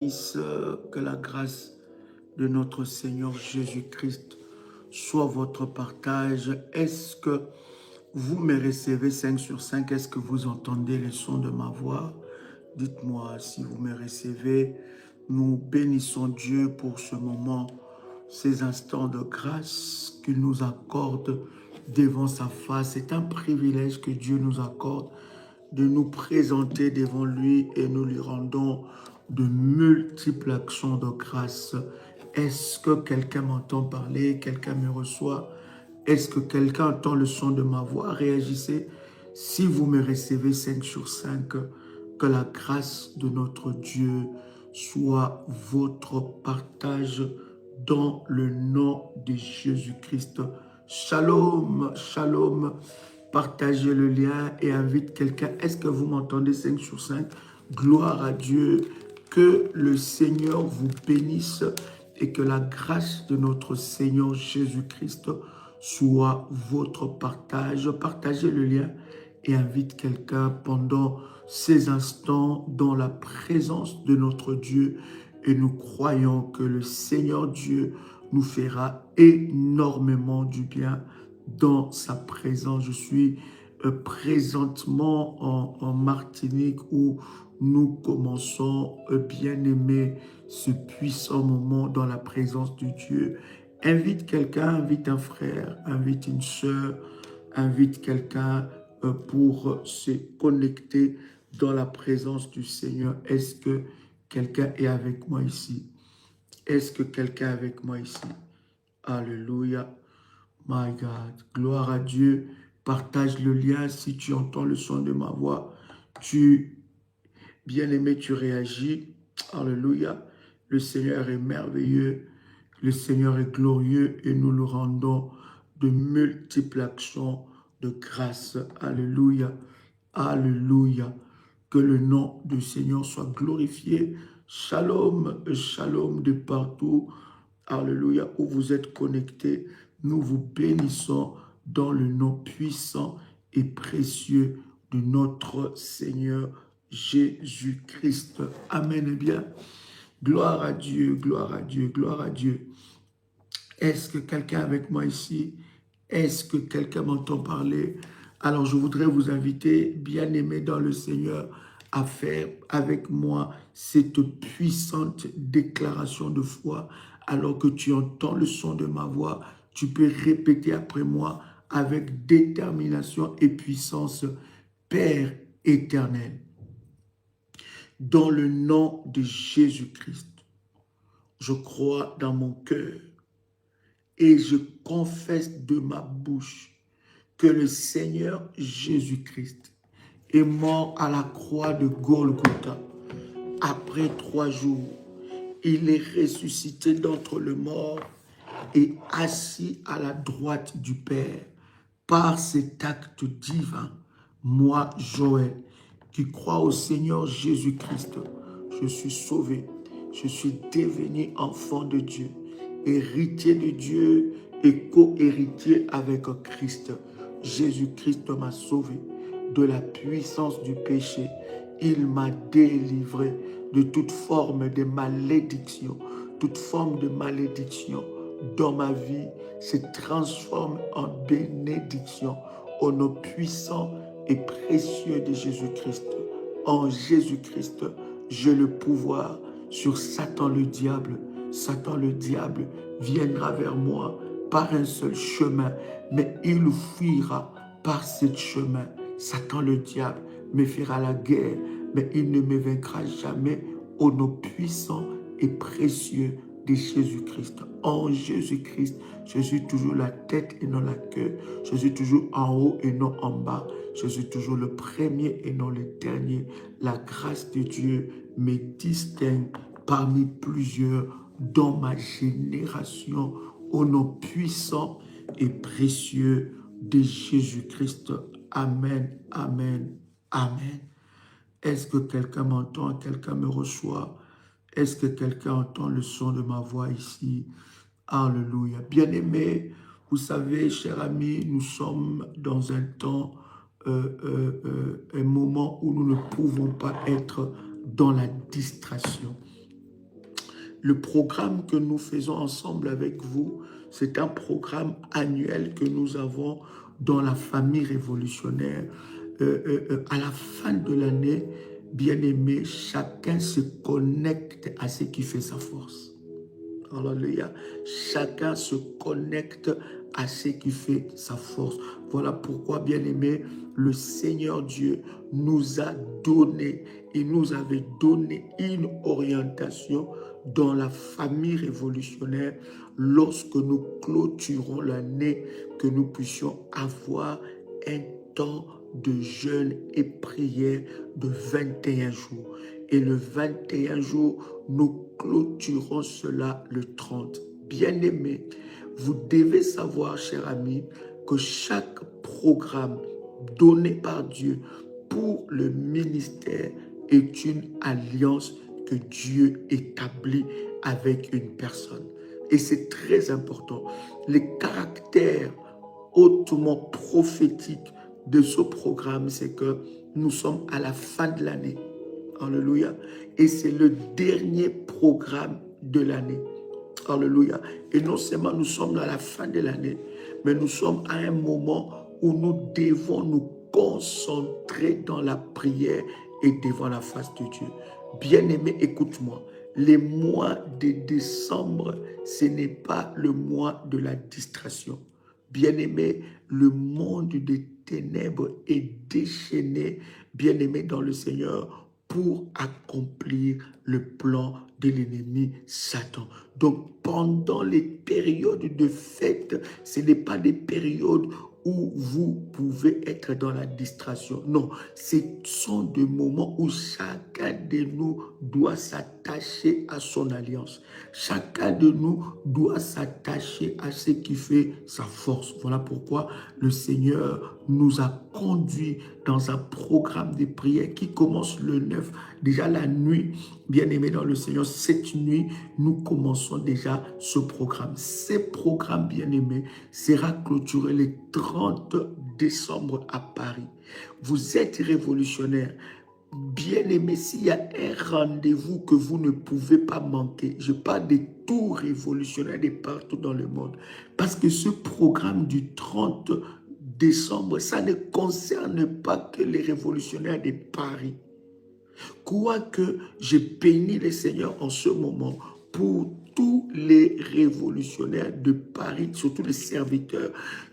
Que la grâce de notre Seigneur Jésus-Christ soit votre partage. Est-ce que vous me recevez 5 sur 5? Est-ce que vous entendez le son de ma voix? Dites-moi si vous me recevez. Nous bénissons Dieu pour ce moment, ces instants de grâce qu'il nous accorde devant sa face. C'est un privilège que Dieu nous accorde de nous présenter devant lui et nous lui rendons de multiples actions de grâce. Est-ce que quelqu'un m'entend parler? Quelqu'un me reçoit? Est-ce que quelqu'un entend le son de ma voix? Réagissez. Si vous me recevez 5 sur 5, que la grâce de notre Dieu soit votre partage dans le nom de Jésus-Christ. Shalom, shalom. Partagez le lien et invite quelqu'un. Est-ce que vous m'entendez 5 sur 5? Gloire à Dieu. Que le Seigneur vous bénisse et que la grâce de notre Seigneur Jésus-Christ soit votre partage. Partagez le lien et invite quelqu'un pendant ces instants dans la présence de notre Dieu. Et nous croyons que le Seigneur Dieu nous fera énormément du bien dans sa présence. Je suis présentement en Martinique où nous commençons, bien-aimés, ce puissant moment dans la présence de Dieu. Invite quelqu'un, invite un frère, invite une sœur, invite quelqu'un pour se connecter dans la présence du Seigneur. Est-ce que quelqu'un est avec moi ici? Est-ce que quelqu'un est avec moi ici? Alléluia. My God, gloire à Dieu. Partage le lien si tu entends le son de ma voix. Bien-aimé, tu réagis. Alléluia. Le Seigneur est merveilleux. Le Seigneur est glorieux et nous le rendons de multiples actions de grâce. Alléluia. Alléluia. Que le nom du Seigneur soit glorifié. Shalom, shalom de partout. Alléluia, où vous êtes connectés. Nous vous bénissons dans le nom puissant et précieux de notre Seigneur Jésus-Christ. Amen. Eh bien, gloire à Dieu, gloire à Dieu, gloire à Dieu. Est-ce que quelqu'un est avec moi ici? Est-ce que quelqu'un m'entend parler? Alors, je voudrais vous inviter, bien-aimés dans le Seigneur, à faire avec moi cette puissante déclaration de foi. Alors que tu entends le son de ma voix, tu peux répéter après moi avec détermination et puissance. Père éternel, dans le nom de Jésus-Christ, je crois dans mon cœur et je confesse de ma bouche que le Seigneur Jésus-Christ est mort à la croix de Golgotha. Après 3 jours, il est ressuscité d'entre les morts et assis à la droite du Père. Par cet acte divin, moi, Joël, qui crois au Seigneur Jésus-Christ, je suis sauvé, je suis devenu enfant de Dieu, héritier de Dieu et co-héritier avec Christ. Jésus-Christ m'a sauvé de la puissance du péché. Il m'a délivré de toute forme de malédiction. Toute forme de malédiction dans ma vie se transforme en bénédiction au nom puissant et précieux de Jésus-Christ. En Jésus-Christ, j'ai le pouvoir sur Satan le diable. Satan le diable viendra vers moi par un seul chemin, mais il fuira par ce chemin. Satan le diable me fera la guerre, mais il ne me vaincra jamais au nom puissant et précieux de Jésus-Christ. En Jésus-Christ, je suis toujours la tête et non la queue. Je suis toujours en haut et non en bas. Je suis toujours le premier et non le dernier. La grâce de Dieu me distingue parmi plusieurs dans ma génération au nom puissant et précieux de Jésus-Christ. Amen, amen, amen. Est-ce que quelqu'un m'entend? Quelqu'un me reçoit? Est-ce que quelqu'un entend le son de ma voix ici? Alléluia. Bien-aimés, vous savez, chers amis, nous sommes dans un temps, un moment où nous ne pouvons pas être dans la distraction. le programme que nous faisons ensemble avec vous, c'est un programme annuel que nous avons dans la famille révolutionnaire. À la fin de l'année, bien-aimé, chacun se connecte à ce qui fait sa force. Alléluia. Chacun se connecte à ce qui fait sa force. Voilà pourquoi, bien-aimé, le Seigneur Dieu nous a donné, il nous avait donné une orientation dans la famille révolutionnaire lorsque nous clôturons l'année, que nous puissions avoir un temps de jeûne et prière de 21 jours. Et le 21 jours, nous clôturons cela le 30. Bien-aimés, vous devez savoir, chers amis, que chaque programme donné par Dieu pour le ministère est une alliance que Dieu établit avec une personne. Et c'est très important. Les caractères hautement prophétiques de ce programme, c'est que nous sommes à la fin de l'année. Alléluia. Et c'est le dernier programme de l'année. Alléluia. Et non seulement nous sommes à la fin de l'année, mais nous sommes à un moment où nous devons nous concentrer dans la prière et devant la face de Dieu. Bien-aimé, écoute-moi. Les mois de décembre, ce n'est pas le mois de la distraction. Bien-aimé, le monde des ténèbres est déchaîné, bien-aimé dans le Seigneur, pour accomplir le plan de l'ennemi Satan. Donc, pendant les périodes de fête, ce n'est pas des périodes où vous pouvez être dans la distraction. Non, ce sont des moments où chacun de nous doit s'attacher à son alliance. Chacun de nous doit s'attacher à ce qui fait sa force. Voilà pourquoi le Seigneur nous a conduits dans un programme de prière qui commence le 9. Déjà la nuit, bien-aimé dans le Seigneur, cette nuit, nous commençons déjà ce programme. Ce programme, bien-aimé, sera clôturé le 30 décembre à Paris. Vous êtes révolutionnaire. Bien-aimé, s'il y a un rendez-vous que vous ne pouvez pas manquer, je parle des tours révolutionnaires de partout dans le monde, parce que ce programme du 30 décembre, ça ne concerne pas que les révolutionnaires de Paris. Quoique je bénis le Seigneur en ce moment pour tous les révolutionnaires de Paris, surtout les serviteurs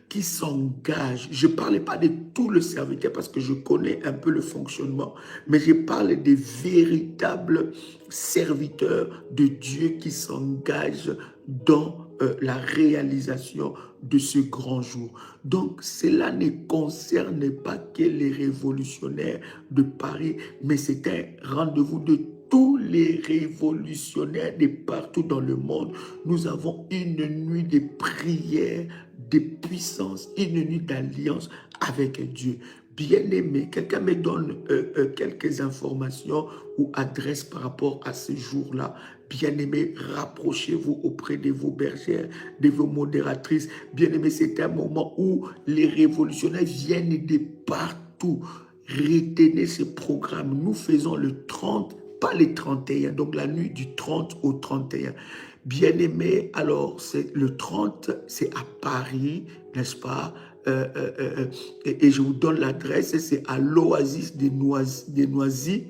qui s'engagent. Je ne parle pas de tous les serviteurs parce que je connais un peu le fonctionnement, mais je parle des véritables serviteurs de Dieu qui s'engagent dans la réalisation de ce grand jour. Donc, cela ne concerne pas que les révolutionnaires de Paris, mais c'est un rendez-vous de tous les révolutionnaires de partout dans le monde. Nous avons une nuit de prière, de puissance, une nuit d'alliance avec Dieu. Bien-aimé, quelqu'un me donne quelques informations ou adresses par rapport à ce jour-là. Bien-aimé, rapprochez-vous auprès de vos bergères, de vos modératrices. Bien-aimé, c'est un moment où les révolutionnaires viennent de partout. Retenez ce programme. Nous faisons le 30, pas le 31, donc la nuit du 30 au 31. Bien-aimé, alors le 30, c'est à Paris, n'est-ce pas? Et je vous donne l'adresse, c'est à l'Oasis des Noisy,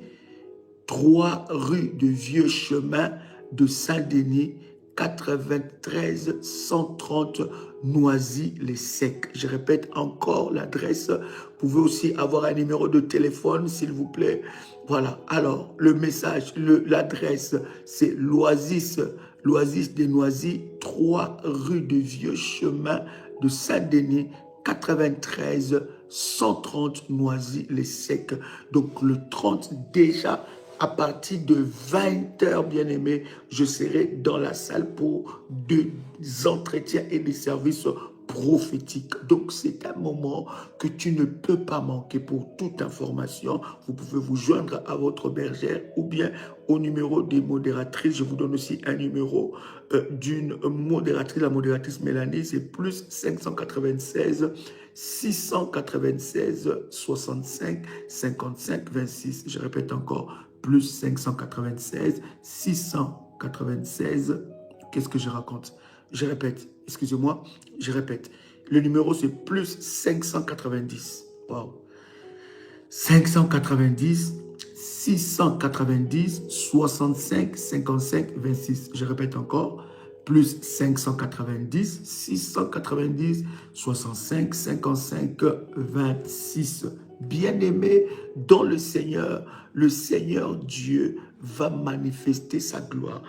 3 rue de Vieux Chemin de Saint-Denis, 93 130 Noisy-les-Secs. Je répète encore l'adresse. Vous pouvez aussi avoir un numéro de téléphone, s'il vous plaît. Voilà. Alors, le message, l'adresse, c'est l'Oasis des Noisy, 3 rue de Vieux Chemin de Saint-Denis, 93 130 Noisy-les-Secs. Donc, le 30 déjà, à partir de 20h, bien-aimé, je serai dans la salle pour des entretiens et des services prophétiques. Donc, c'est un moment que tu ne peux pas manquer. Pour toute information, vous pouvez vous joindre à votre bergère ou bien au numéro des modératrices. Je vous donne aussi un numéro d'une modératrice, la modératrice Mélanie, c'est plus 596 696 65 55 26. Je répète encore, plus 596 696 96. Qu'est-ce que je raconte? Je répète, excusez-moi, je répète. Le numéro, c'est plus 590. Wow. 590, 690, 65, 55, 26. Je répète encore. Plus 590, 690, 65, 55, 26. Bien-aimé dans le Seigneur Dieu va manifester sa gloire.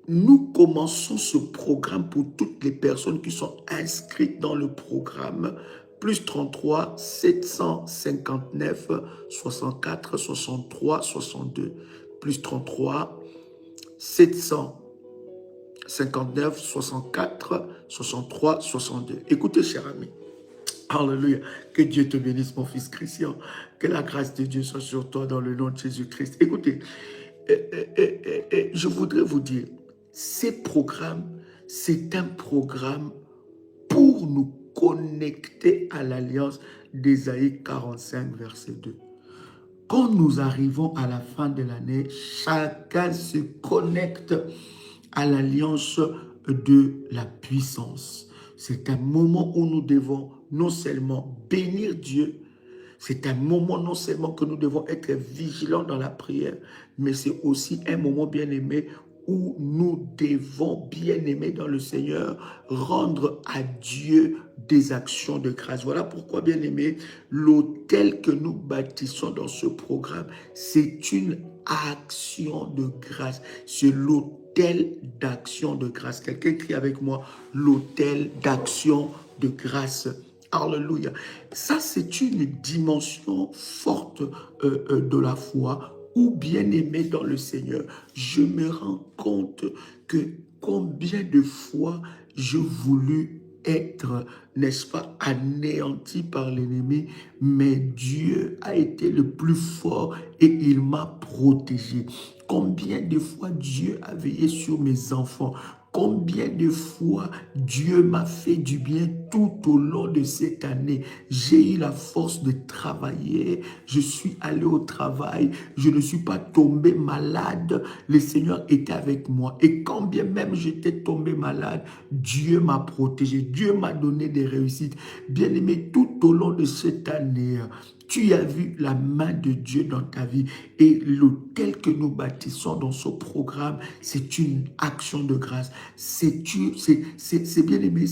Nous commençons ce programme pour toutes les personnes qui sont inscrites dans le programme. Plus 33 759 64 63 62. Plus 33 759 64 63 62. Écoutez, cher ami. Alléluia. Que Dieu te bénisse, mon fils Christian. Que la grâce de Dieu soit sur toi dans le nom de Jésus-Christ. Écoutez, je voudrais vous dire, ces programmes, c'est un programme pour nous connecter à l'alliance d'Ésaïe 45, verset 2. Quand nous arrivons à la fin de l'année, chacun se connecte à l'alliance de la puissance. C'est un moment où nous devons non seulement bénir Dieu, c'est un moment non seulement que nous devons être vigilants dans la prière, mais c'est aussi un moment bien-aimé où nous devons, bien-aimés dans le Seigneur, rendre à Dieu des actions de grâce. Voilà pourquoi, bien-aimés, l'autel que nous bâtissons dans ce programme, c'est une action de grâce. C'est l'autel d'action de grâce. Quelqu'un crie avec moi, l'autel d'action de grâce. Alléluia. Ça, c'est une dimension forte de la foi ou bien-aimé dans le Seigneur. Je me rends compte que combien de fois j'ai voulu être, n'est-ce pas, anéanti par l'ennemi, mais Dieu a été le plus fort et il m'a protégé. Combien de fois Dieu a veillé sur mes enfants? Combien de fois Dieu m'a fait du bien tout au long de cette année. J'ai eu la force de travailler. Je suis allé au travail. Je ne suis pas tombé malade. Le Seigneur était avec moi. Et quand bien même j'étais tombé malade, Dieu m'a protégé. Dieu m'a donné des réussites. Bien-aimé, tout au long de cette année, tu as vu la main de Dieu dans ta vie. Et l'autel que nous bâtissons dans ce programme, c'est une action de grâce. C'est bien aimé,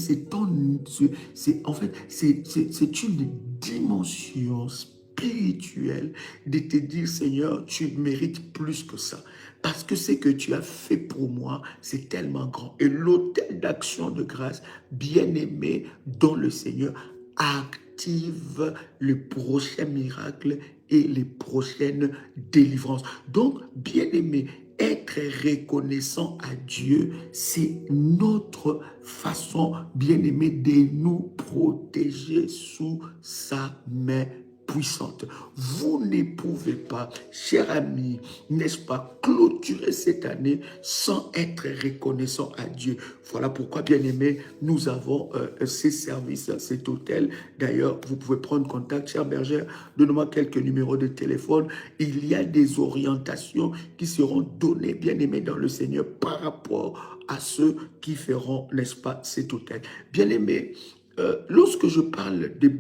en fait, c'est une dimension spirituelle de te dire, Seigneur, tu mérites plus que ça. Parce que ce que tu as fait pour moi, c'est tellement grand. Et l'autel d'action de grâce, bien aimé dans le Seigneur, active le prochain miracle et les prochaines délivrances. Donc, bien aimé, être reconnaissant à Dieu, c'est notre façon, bien aimé, de nous protéger sous sa main puissante. Vous ne pouvez pas, cher ami, n'est-ce pas, clôturer cette année sans être reconnaissant à Dieu. Voilà pourquoi, bien aimé, nous avons ces services, cet hôtel. D'ailleurs, vous pouvez prendre contact, cher bergère, donnez-moi quelques numéros de téléphone. Il y a des orientations qui seront données, bien aimé, dans le Seigneur par rapport à ceux qui feront, n'est-ce pas, cet hôtel. Bien aimé, lorsque je parle de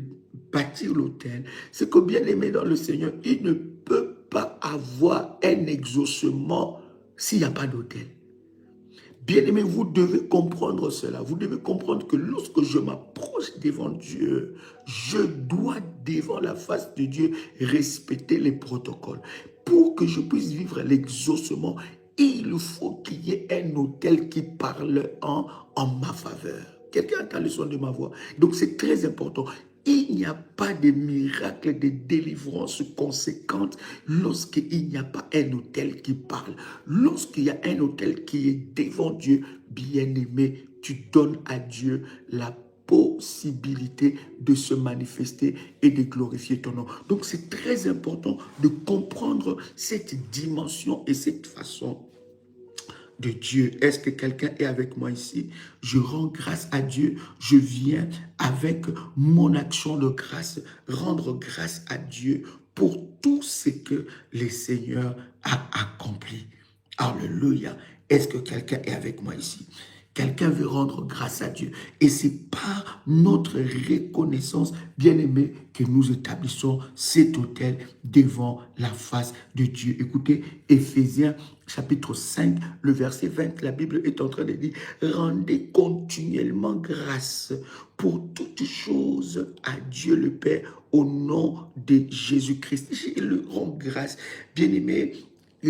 bâtir l'autel, c'est que bien aimé dans le Seigneur, il ne peut pas avoir un exaucement s'il n'y a pas d'autel. Bien aimé, vous devez comprendre cela. Vous devez comprendre que lorsque je m'approche devant Dieu, je dois devant la face de Dieu respecter les protocoles. Pour que je puisse vivre l'exaucement, il faut qu'il y ait un autel qui parle en ma faveur. Quelqu'un entend le son de ma voix. Donc c'est très important. Il n'y a pas de miracle, de délivrance conséquente lorsqu'il n'y a pas un autel qui parle. Lorsqu'il y a un autel qui est devant Dieu, bien-aimé, tu donnes à Dieu la possibilité de se manifester et de glorifier ton nom. Donc c'est très important de comprendre cette dimension et cette façon de Dieu. Est-ce que quelqu'un est avec moi ici? Je rends grâce à Dieu. Je viens avec mon action de grâce, rendre grâce à Dieu pour tout ce que le Seigneur a accompli. Alléluia. Est-ce que quelqu'un est avec moi ici? Quelqu'un veut rendre grâce à Dieu. Et c'est par notre reconnaissance, bien-aimé, que nous établissons cet autel devant la face de Dieu. Écoutez, Éphésiens chapitre 5, le verset 20, la Bible est en train de dire, rendez continuellement grâce pour toutes choses à Dieu le Père au nom de Jésus-Christ. Je le rends grâce. Bien-aimé,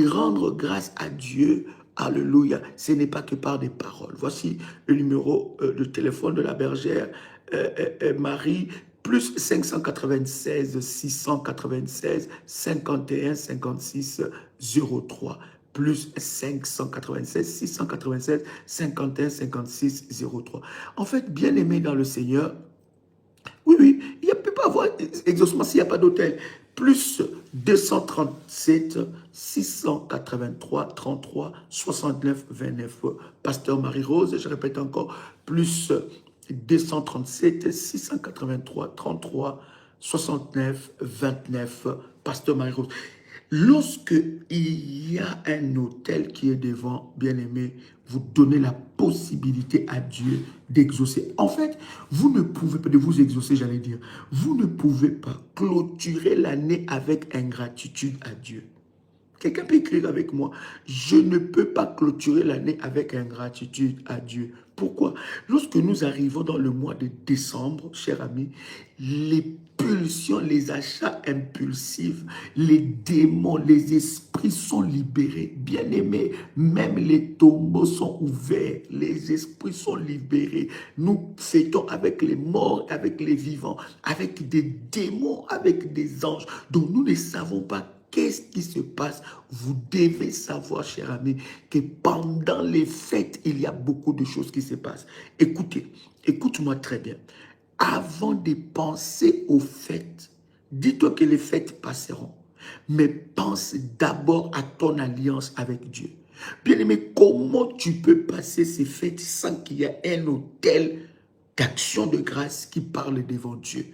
rendre grâce à Dieu, alléluia, ce n'est pas que par des paroles. Voici le numéro de téléphone de la bergère Marie, plus 596 696 51 56 03. Plus 596 696 51 56 03. En fait, bien aimé dans le Seigneur, oui, il ne peut pas avoir exaucement s'il n'y a pas d'hôtel. Plus 237 683 33 69 29. Pasteur Marie-Rose, je répète encore, plus 237 683 33 69 29. Pasteur Marie-Rose. Lorsque il y a un hôtel qui est devant, bien-aimé, vous donnez la possibilité à Dieu d'exaucer. En fait, vous ne pouvez pas, de vous exaucer, j'allais dire, vous ne pouvez pas clôturer l'année avec ingratitude à Dieu. Quelqu'un peut écrire avec moi, je ne peux pas clôturer l'année avec ingratitude à Dieu. Pourquoi? Lorsque nous arrivons dans le mois de décembre, chers amis, les pulsions, les achats impulsifs, les démons, les esprits sont libérés. Bien-aimés, même les tombeaux sont ouverts, les esprits sont libérés. Nous fêtons avec les morts, avec les vivants, avec des démons, avec des anges dont nous ne savons pas. Qu'est-ce qui se passe? Vous devez savoir, cher ami, que pendant les fêtes, il y a beaucoup de choses qui se passent. Écoutez, écoute-moi très bien. Avant de penser aux fêtes, dis-toi que les fêtes passeront. Mais pense d'abord à ton alliance avec Dieu. Bien-aimé, comment tu peux passer ces fêtes sans qu'il y ait un autel d'action de grâce qui parle devant Dieu?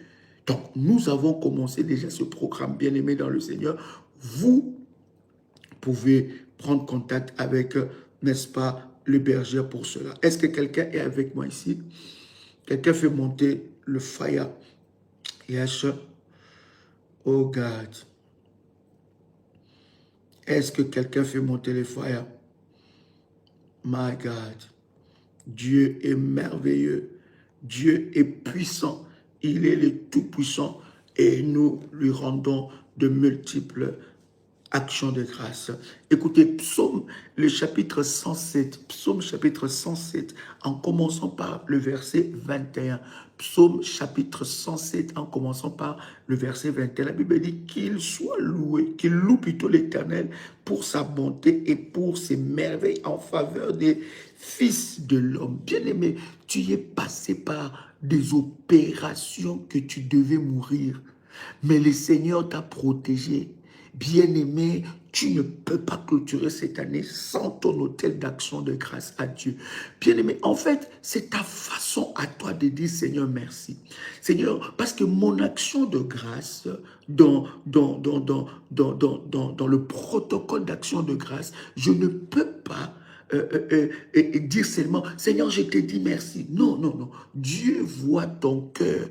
Donc, nous avons commencé déjà ce programme, bien-aimé dans le Seigneur. Vous pouvez prendre contact avec, n'est-ce pas, le berger pour cela. Est-ce que quelqu'un est avec moi ici? Quelqu'un fait monter le fire. Yes. Oh God. Est-ce que quelqu'un fait monter le fire? My God. Dieu est merveilleux. Dieu est puissant. Il est le Tout-Puissant. Et nous lui rendons de multiples actions de grâce. Écoutez, Psaume, le chapitre 107, Psaume chapitre 107, en commençant par le verset 21. Psaume chapitre 107, en commençant par le verset 21. La Bible dit qu'il soit loué, qu'il loue plutôt l'Éternel pour sa bonté et pour ses merveilles en faveur des fils de l'homme. Bien-aimé, tu es passé par des opérations que tu devais mourir, mais le Seigneur t'a protégé. Bien-aimé, tu ne peux pas clôturer cette année sans ton autel d'action de grâce à Dieu. Bien-aimé, en fait, c'est ta façon à toi de dire Seigneur, merci. Seigneur, parce que mon action de grâce dans le protocole d'action de grâce, je ne peux pas dire seulement, Seigneur, je te dis merci. Non, non, non. Dieu voit ton cœur.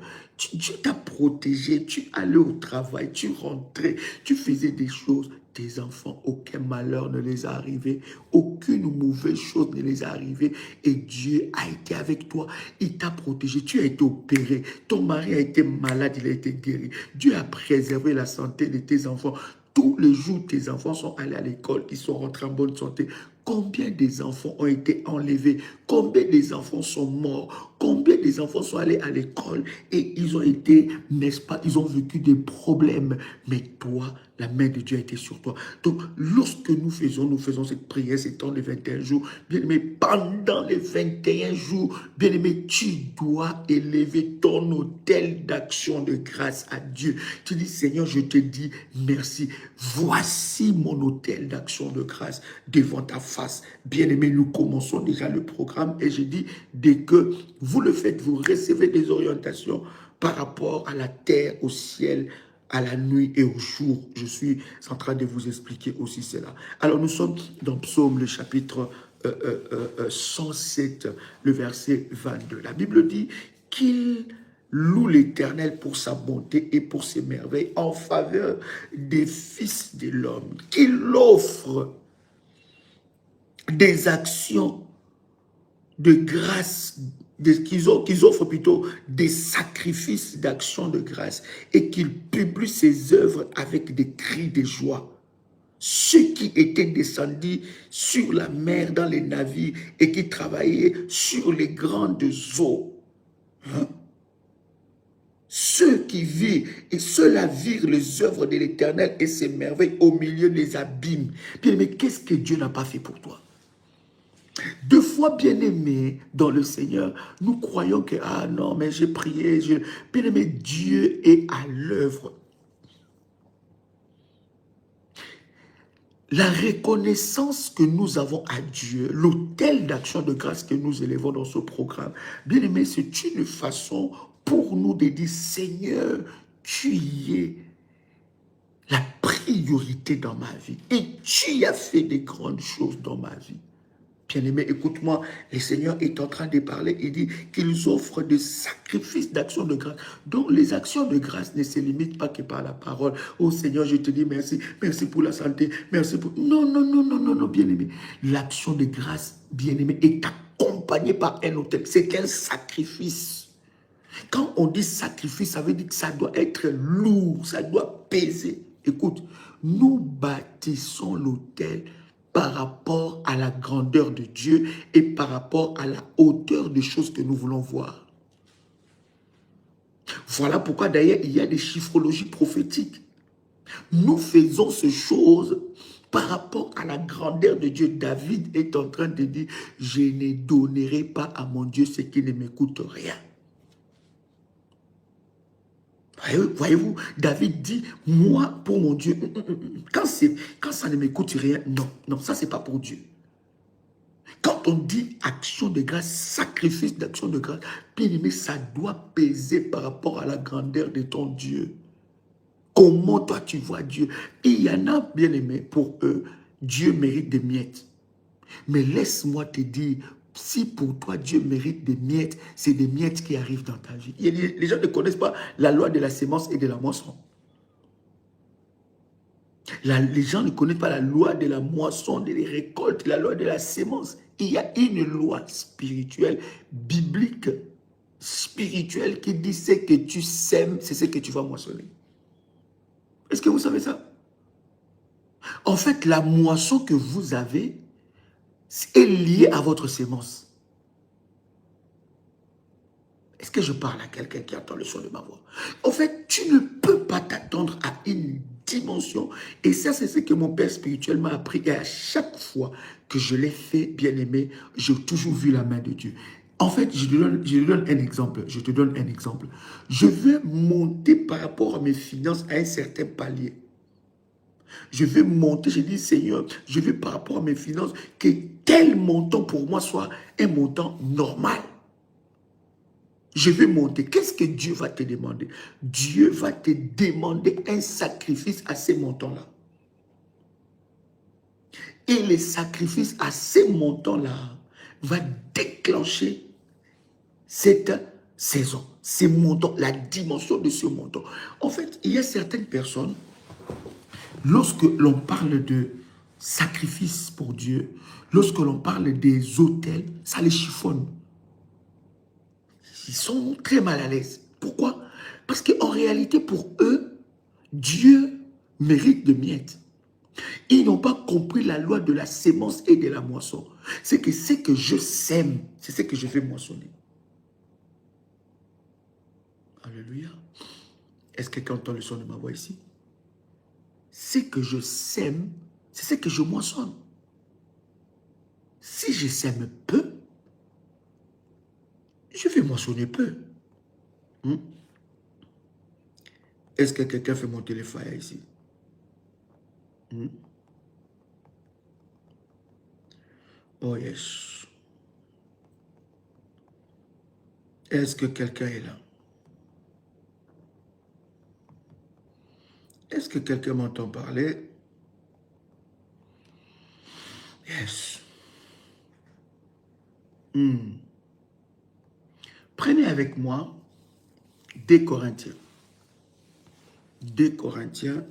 Dieu t'a protégé. Tu allais au travail, tu rentrais, tu faisais des choses. Tes enfants, aucun malheur ne les a arrivés. Aucune mauvaise chose ne les a arrivés. Et Dieu a été avec toi. Il t'a protégé. Tu as été opéré. Ton mari a été malade, il a été guéri. Dieu a préservé la santé de tes enfants. Tous les jours, tes enfants sont allés à l'école, ils sont rentrés en bonne santé. Combien des enfants ont été enlevés? Combien des enfants sont morts? Combien des enfants sont allés à l'école et ils ont été, n'est-ce pas, ils ont vécu des problèmes. Mais toi, la main de Dieu a été sur toi. Donc, lorsque nous faisons cette prière, ces temps de 21 jours, bien-aimé, pendant les 21 jours, bien-aimé, tu dois élever ton autel d'action de grâce à Dieu. Tu dis, Seigneur, je te dis merci. Voici mon autel d'action de grâce devant ta face. Bien-aimé, nous commençons déjà le programme et je dis, dès que vous le faites, vous recevez des orientations par rapport à la terre, au ciel, à la nuit et au jour. Je suis en train de vous expliquer aussi cela. Alors nous sommes dans Psaume, le chapitre 107, le verset 22. La Bible dit qu'il loue l'Éternel pour sa bonté et pour ses merveilles en faveur des fils de l'homme, qu'il offre des actions de grâce, qu'ils offrent plutôt des sacrifices d'action de grâce et qu'ils publient ses œuvres avec des cris de joie. Ceux qui étaient descendus sur la mer dans les navires et qui travaillaient sur les grandes eaux. Hein? Ceux qui vivent, et ceux-là virent les œuvres de l'Éternel et ses merveilles au milieu des abîmes. Bien, mais qu'est-ce que Dieu n'a pas fait pour toi? Deux fois bien-aimés dans le Seigneur, nous croyons que, ah non, mais j'ai prié, bien-aimé, Dieu est à l'œuvre. La reconnaissance que nous avons à Dieu, l'autel d'action de grâce que nous élevons dans ce programme, bien-aimé, c'est une façon pour nous de dire, Seigneur, tu y es la priorité dans ma vie et tu as fait des grandes choses dans ma vie. Bien-aimé, écoute-moi, le Seigneur est en train de parler, il dit qu'ils offrent des sacrifices d'action de grâce. Donc les actions de grâce ne se limitent pas que par la parole. Oh Seigneur, je te dis merci, merci pour la santé, merci pour... Non, non, non, non, non, non, bien-aimé. L'action de grâce, bien-aimé, est accompagnée par un autel. C'est un sacrifice. Quand on dit sacrifice, ça veut dire que ça doit être lourd, ça doit peser. Écoute, nous bâtissons l'autel par rapport à la grandeur de Dieu et par rapport à la hauteur des choses que nous voulons voir. Voilà pourquoi d'ailleurs il y a des chiffrologies prophétiques. Nous faisons ces choses par rapport à la grandeur de Dieu. David est en train de dire, je ne donnerai pas à mon Dieu ce qui ne m'écoute rien. Voyez-vous, David dit, moi, pour mon Dieu, quand ça ne m'écoute rien, non, non, ça, c'est pas pour Dieu. Quand on dit action de grâce, sacrifice d'action de grâce, bien aimé, ça doit peser par rapport à la grandeur de ton Dieu. Comment toi, tu vois Dieu? Il y en a, bien aimé, pour eux, Dieu mérite des miettes. Mais laisse-moi te dire, si pour toi Dieu mérite des miettes, c'est des miettes qui arrivent dans ta vie. Les gens ne connaissent pas la loi de la sémence et de la moisson. Les gens ne connaissent pas la loi de la moisson, de la récolte, la loi de la sémence. Il y a une loi spirituelle, biblique, spirituelle qui dit ce que tu sèmes, c'est ce que tu vas moissonner. Est-ce que vous savez ça? En fait, la moisson que vous avez est liée à votre sémence. Est-ce que je parle à quelqu'un qui entend le son de ma voix? En fait, tu ne peux pas t'attendre à une dimension. Et ça, c'est ce que mon père spirituel m'a appris. Et à chaque fois que je l'ai fait, bien aimé, j'ai toujours vu la main de Dieu. En fait, je te donne un exemple. Je te donne un exemple. Je veux monter par rapport à mes finances à un certain palier. Je veux monter, je dis, Seigneur, je veux par rapport à mes finances que tel montant pour moi soit un montant normal. Je vais monter. Qu'est-ce que Dieu va te demander? Dieu va te demander un sacrifice à ces montants-là. Et le sacrifice à ces montants-là va déclencher cette saison, ces montants, la dimension de ce montant. En fait, il y a certaines personnes, lorsque l'on parle de sacrifice pour Dieu, lorsque l'on parle des autels, ça les chiffonne. Ils sont très mal à l'aise. Pourquoi? Parce qu'en réalité, pour eux, Dieu mérite de miettes. Ils n'ont pas compris la loi de la sémence et de la moisson. C'est que ce que je sème, c'est ce que je vais moissonner. Alléluia. Est-ce que quelqu'un entend le son de ma voix ici? Ce que je sème, c'est ce que je moissonne. Si je sème peu, je vais moissonner peu. Est-ce que quelqu'un fait monter les fire ici? Oh yes. Est-ce que quelqu'un est là? Est-ce que quelqu'un m'entend parler? Yes. Prenez avec moi 2 Corinthiens. 2 Corinthiens.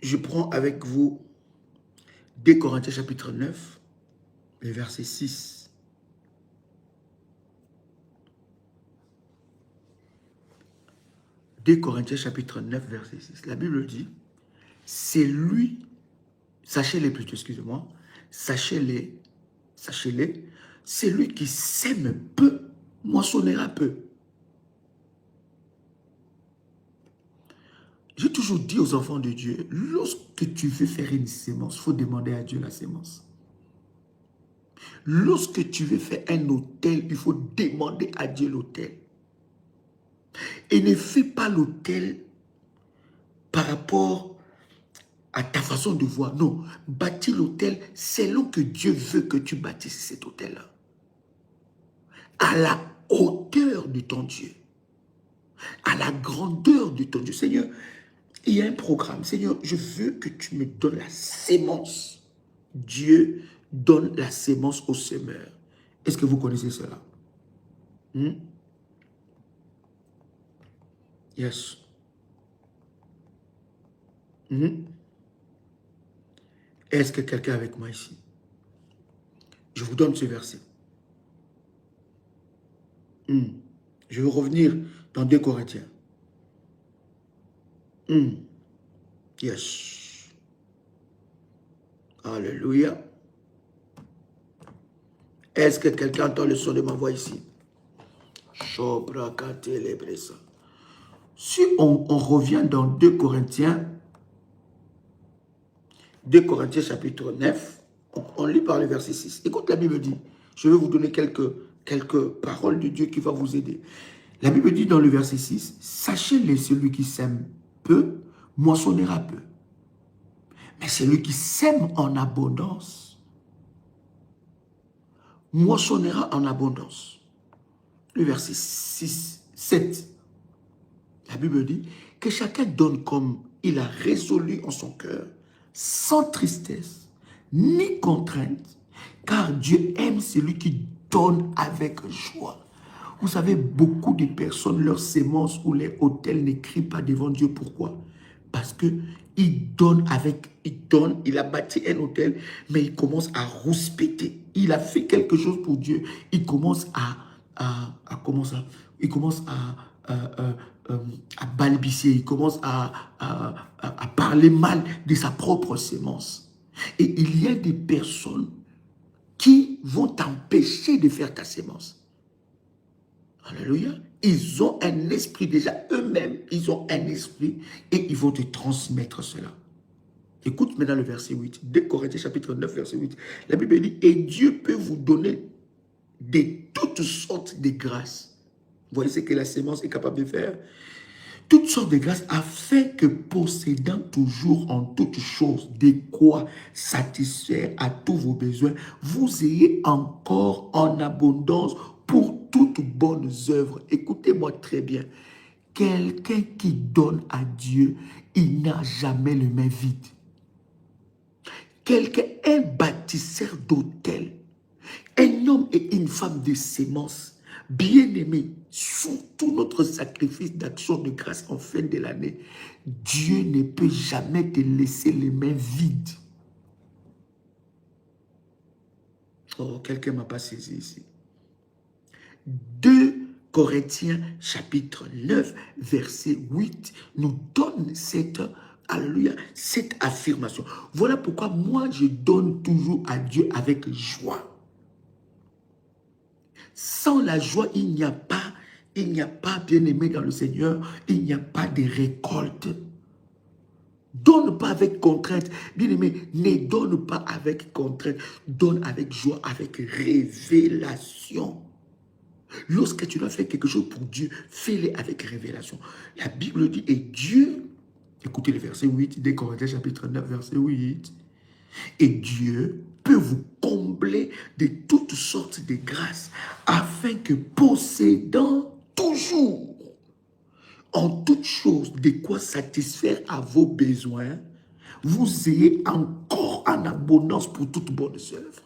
Je prends avec vous 2 Corinthiens chapitre 9, le verset 6. 2 Corinthiens chapitre 9, verset 6. La Bible dit, c'est lui, sachez-les plutôt, excusez-moi, sachez-les, c'est lui qui sème peu, moissonnera peu. J'ai toujours dit aux enfants de Dieu, lorsque tu veux faire une sémence, il faut demander à Dieu la sémence. Lorsque tu veux faire un autel, il faut demander à Dieu l'autel. Et ne fais pas l'autel par rapport à ta façon de voir. Non, bâtis l'autel selon que Dieu veut que tu bâtisses cet autel-là. À la hauteur de ton Dieu. À la grandeur de ton Dieu. Seigneur, il y a un programme. Seigneur, je veux que tu me donnes la sémence. Dieu donne la sémence au semeur. Est-ce que vous connaissez cela? Yes. Est-ce que quelqu'un est avec moi ici? Je vous donne ce verset. Je vais revenir dans 2 Corinthiens. Yes. Alléluia. Est-ce que quelqu'un entend le son de ma voix ici? Si on revient dans 2 Corinthiens, 2 Corinthiens chapitre 9, on lit par le verset 6. Écoute, la Bible dit, je vais vous donner quelques paroles de Dieu qui vont vous aider. La Bible dit dans le verset 6, sachez-le, celui qui sème peu, moissonnera peu. Mais celui qui sème en abondance, moissonnera en abondance. Le verset 6, 7. La Bible dit que chacun donne comme il a résolu en son cœur, sans tristesse, ni contrainte, car Dieu aime celui qui donne avec joie. Vous savez, beaucoup de personnes, leurs sémences ou les autels n'écrivent pas devant Dieu. Pourquoi? Parce qu'il donne il a bâti un autel, mais il commence à rouspéter. Il a fait quelque chose pour Dieu. Il commence à balbutier, il commence à parler mal de sa propre sémence. Et il y a des personnes qui vont t'empêcher de faire ta sémence. Alléluia. Ils ont un esprit déjà, eux-mêmes, ils ont un esprit et ils vont te transmettre cela. Écoute maintenant le verset 8. 2 Corinthiens chapitre 9, verset 8. La Bible dit, et Dieu peut vous donner de toutes sortes de grâces. Vous voyez ce que la sémence est capable de faire? Toutes sortes de grâces, afin que possédant toujours en toutes choses de quoi satisfaire à tous vos besoins, vous ayez encore en abondance pour toutes bonnes œuvres. Écoutez-moi très bien. Quelqu'un qui donne à Dieu, il n'a jamais les mains vides. Quelqu'un, un bâtisseur d'autel, un homme et une femme de sémence, bien-aimés, surtout notre sacrifice d'action de grâce en fin de l'année, Dieu ne peut jamais te laisser les mains vides. Oh, quelqu'un ne m'a pas saisi ici. 2 Corinthiens chapitre 9, verset 8, nous donne cette affirmation. Voilà pourquoi moi je donne toujours à Dieu avec joie. Sans la joie, il n'y a pas, bien-aimé dans le Seigneur, il n'y a pas de récolte. Donne pas avec contrainte. Bien-aimé, ne donne pas avec contrainte. Donne avec joie, avec révélation. Lorsque tu dois faire quelque chose pour Dieu, fais-le avec révélation. La Bible dit, et Dieu, écoutez le verset 8, 2 Corinthiens chapitre 9, verset 8. Et Dieu peut vous combler de toutes sortes de grâces afin que possédant toujours en toutes choses de quoi satisfaire à vos besoins, vous ayez encore en abondance pour toute bonne œuvre.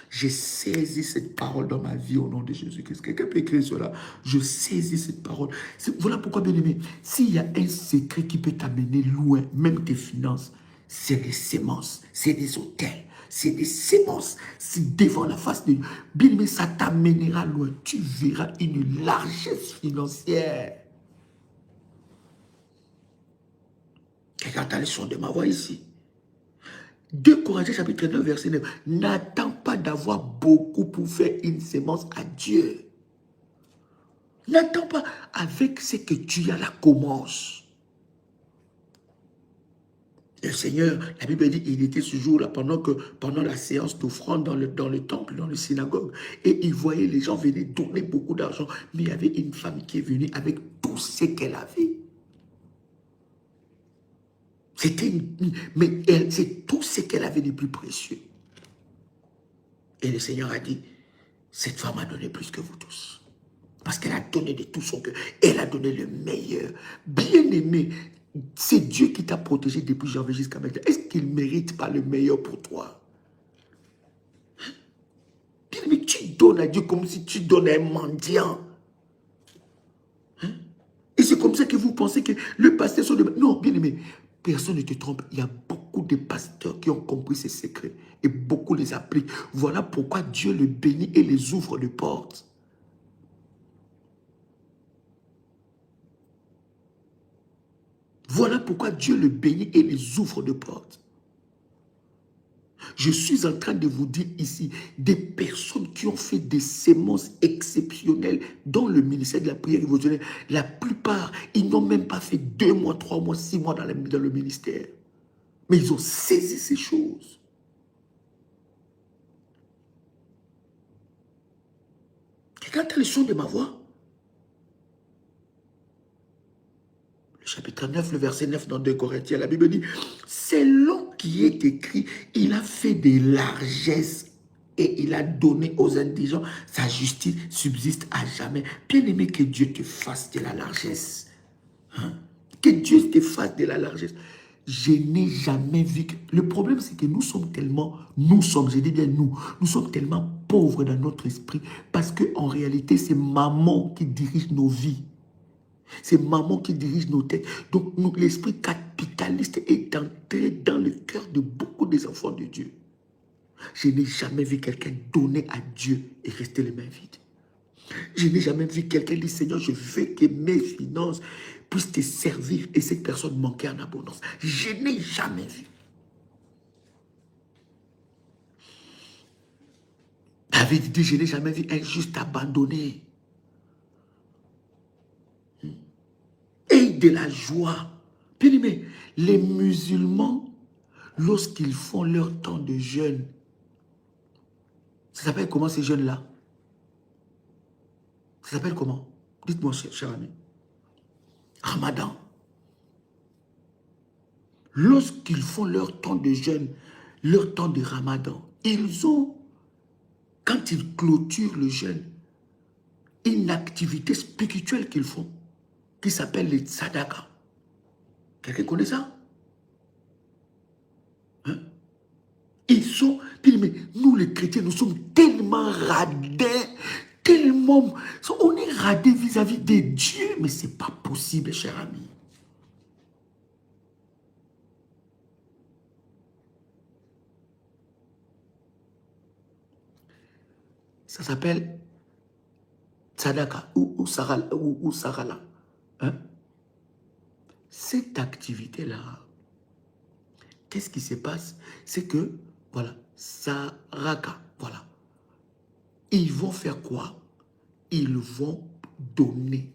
J'ai saisi cette parole dans ma vie au nom de Jésus-Christ. Quelqu'un peut écrire cela. Je saisis cette parole. Voilà pourquoi, bien aimé, s'il y a un secret qui peut t'amener loin, même tes finances, c'est les sémences, c'est des hôtels, c'est des sémences. C'est devant la face de Dieu. Bien aimé, ça t'amènera loin. Tu verras une largesse financière. Quelqu'un entend le son de ma voix ici. 2 Corinthiens chapitre 9 verset 9. N'attends pas d'avoir beaucoup pour faire une sémence à Dieu. N'attends pas avec ce que tu as là, commence. Le Seigneur, la Bible dit, il était ce jour-là pendant la séance d'offrande dans le temple, dans le synagogue. Et il voyait les gens venir donner beaucoup d'argent. Mais il y avait une femme qui est venue avec tout ce qu'elle avait. Mais c'est tout ce qu'elle avait de plus précieux. Et le Seigneur a dit, cette femme a donné plus que vous tous. Parce qu'elle a donné de tout son cœur. Elle a donné le meilleur. Bien-aimé, c'est Dieu qui t'a protégé depuis janvier jusqu'à maintenant. Est-ce qu'il ne mérite pas le meilleur pour toi? Bien-aimé, tu donnes à Dieu comme si tu donnais à un mendiant. Et c'est comme ça que vous pensez que le pasteur sont de... Non, bien-aimé, personne ne te trompe. Il y a beaucoup de pasteurs qui ont compris ces secrets. Et beaucoup les appliquent. Voilà pourquoi Dieu les bénit et les ouvre de portes. Voilà pourquoi Dieu le bénit et les ouvre de portes. Je suis en train de vous dire ici, des personnes qui ont fait des sémences exceptionnelles dans le ministère de la prière révolutionnaire. La plupart, ils n'ont même pas fait 2 mois, 3 mois, 6 mois dans le ministère. Mais ils ont saisi ces choses. Quelqu'un entend le son de ma voix? Le chapitre 9, le verset 9 dans 2 Corinthiens, la Bible dit, selon qui est écrit, il a fait des largesses et il a donné aux indigents, sa justice subsiste à jamais. Bien-aimé, que Dieu te fasse de la largesse. Hein? Que Dieu te fasse de la largesse. Je n'ai jamais vu que... Le problème, c'est que nous sommes tellement... je dis bien nous sommes tellement pauvres dans notre esprit parce qu'en réalité, c'est maman qui dirige nos vies. C'est maman qui dirige nos têtes. Donc, l'esprit capitaliste est entré dans le cœur de beaucoup des enfants de Dieu. Je n'ai jamais vu quelqu'un donner à Dieu et rester les mains vides. Je n'ai jamais vu quelqu'un dire, Seigneur, je veux que mes finances puissent te servir et cette personne manquer en abondance. Je n'ai jamais vu. David dit, je n'ai jamais vu un juste abandonné. Et de la joie. Bien aimé, les musulmans, lorsqu'ils font leur temps de jeûne, ça s'appelle comment ces jeûnes-là? Ça s'appelle comment? Dites-moi, cher ami. Ramadan. Lorsqu'ils font leur temps de jeûne, leur temps de Ramadan, ils ont, quand ils clôturent le jeûne, une activité spirituelle qu'ils font, qui s'appelle les tzadaka. Quelqu'un connaît ça? Hein? Ils sont, mais nous les chrétiens, nous sommes tellement radins, tellement, on est radés vis-à-vis de Dieu, mais ce n'est pas possible, cher ami. Ça s'appelle tzadaka ou sarala. Hein? Cette activité-là, qu'est-ce qui se passe? C'est que, voilà, saraka, voilà. Ils vont faire quoi? Ils vont donner.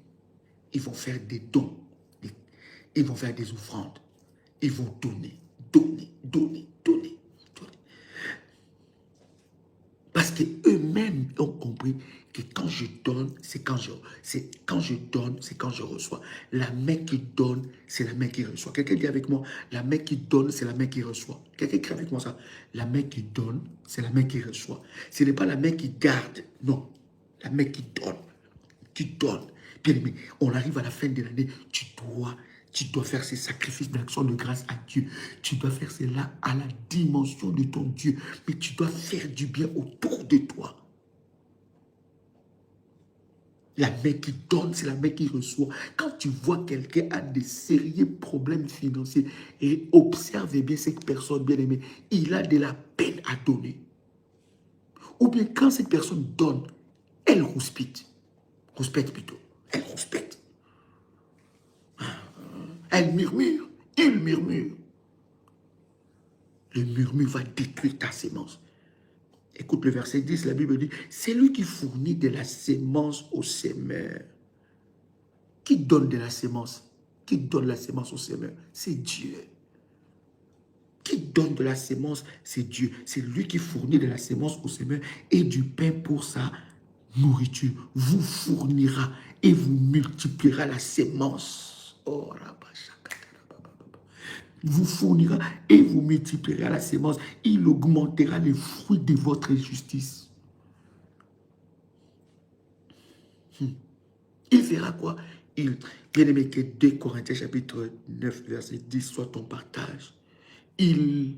Ils vont faire des dons. Ils vont faire des offrandes. Ils vont donner, donner, donner, donner, donner. Parce qu'eux-mêmes ont compris que quand je donne, c'est quand je donne, c'est quand je reçois. La main qui donne, c'est la main qui reçoit. Quelqu'un dit avec moi, la main qui donne, c'est la main qui reçoit. Quelqu'un écrit avec moi ça. La main qui donne, c'est la main qui reçoit. Ce n'est pas la main qui garde, non. La main qui donne, qui donne. Bien aimé, on arrive à la fin de l'année, tu dois faire ces sacrifices d'action de grâce à Dieu. Tu dois faire cela à la dimension de ton Dieu. Mais tu dois faire du bien autour de toi. La main qui donne, c'est la main qui reçoit. Quand tu vois quelqu'un a des sérieux problèmes financiers et observe bien cette personne, bien aimée, il a de la peine à donner. Ou bien quand cette personne donne, elle rouspète. Rouspète plutôt. Elle rouspète. Elle murmure. Il murmure. Le murmure va détruire ta sémence. Écoute le verset 10, la Bible dit, c'est lui qui fournit de la sémence au semeur. Qui donne de la sémence? Qui donne la sémence au semeur? C'est Dieu. Qui donne de la sémence? C'est Dieu. C'est lui qui fournit de la sémence au semeur et du pain pour sa nourriture. Vous fournira et vous multipliera la sémence. Oh, vous fournira et vous multipliera la sémence. Il augmentera les fruits de votre justice. Il fera quoi? Bien aimé, que 2 Corinthiens chapitre 9, verset 10 soit ton partage. Il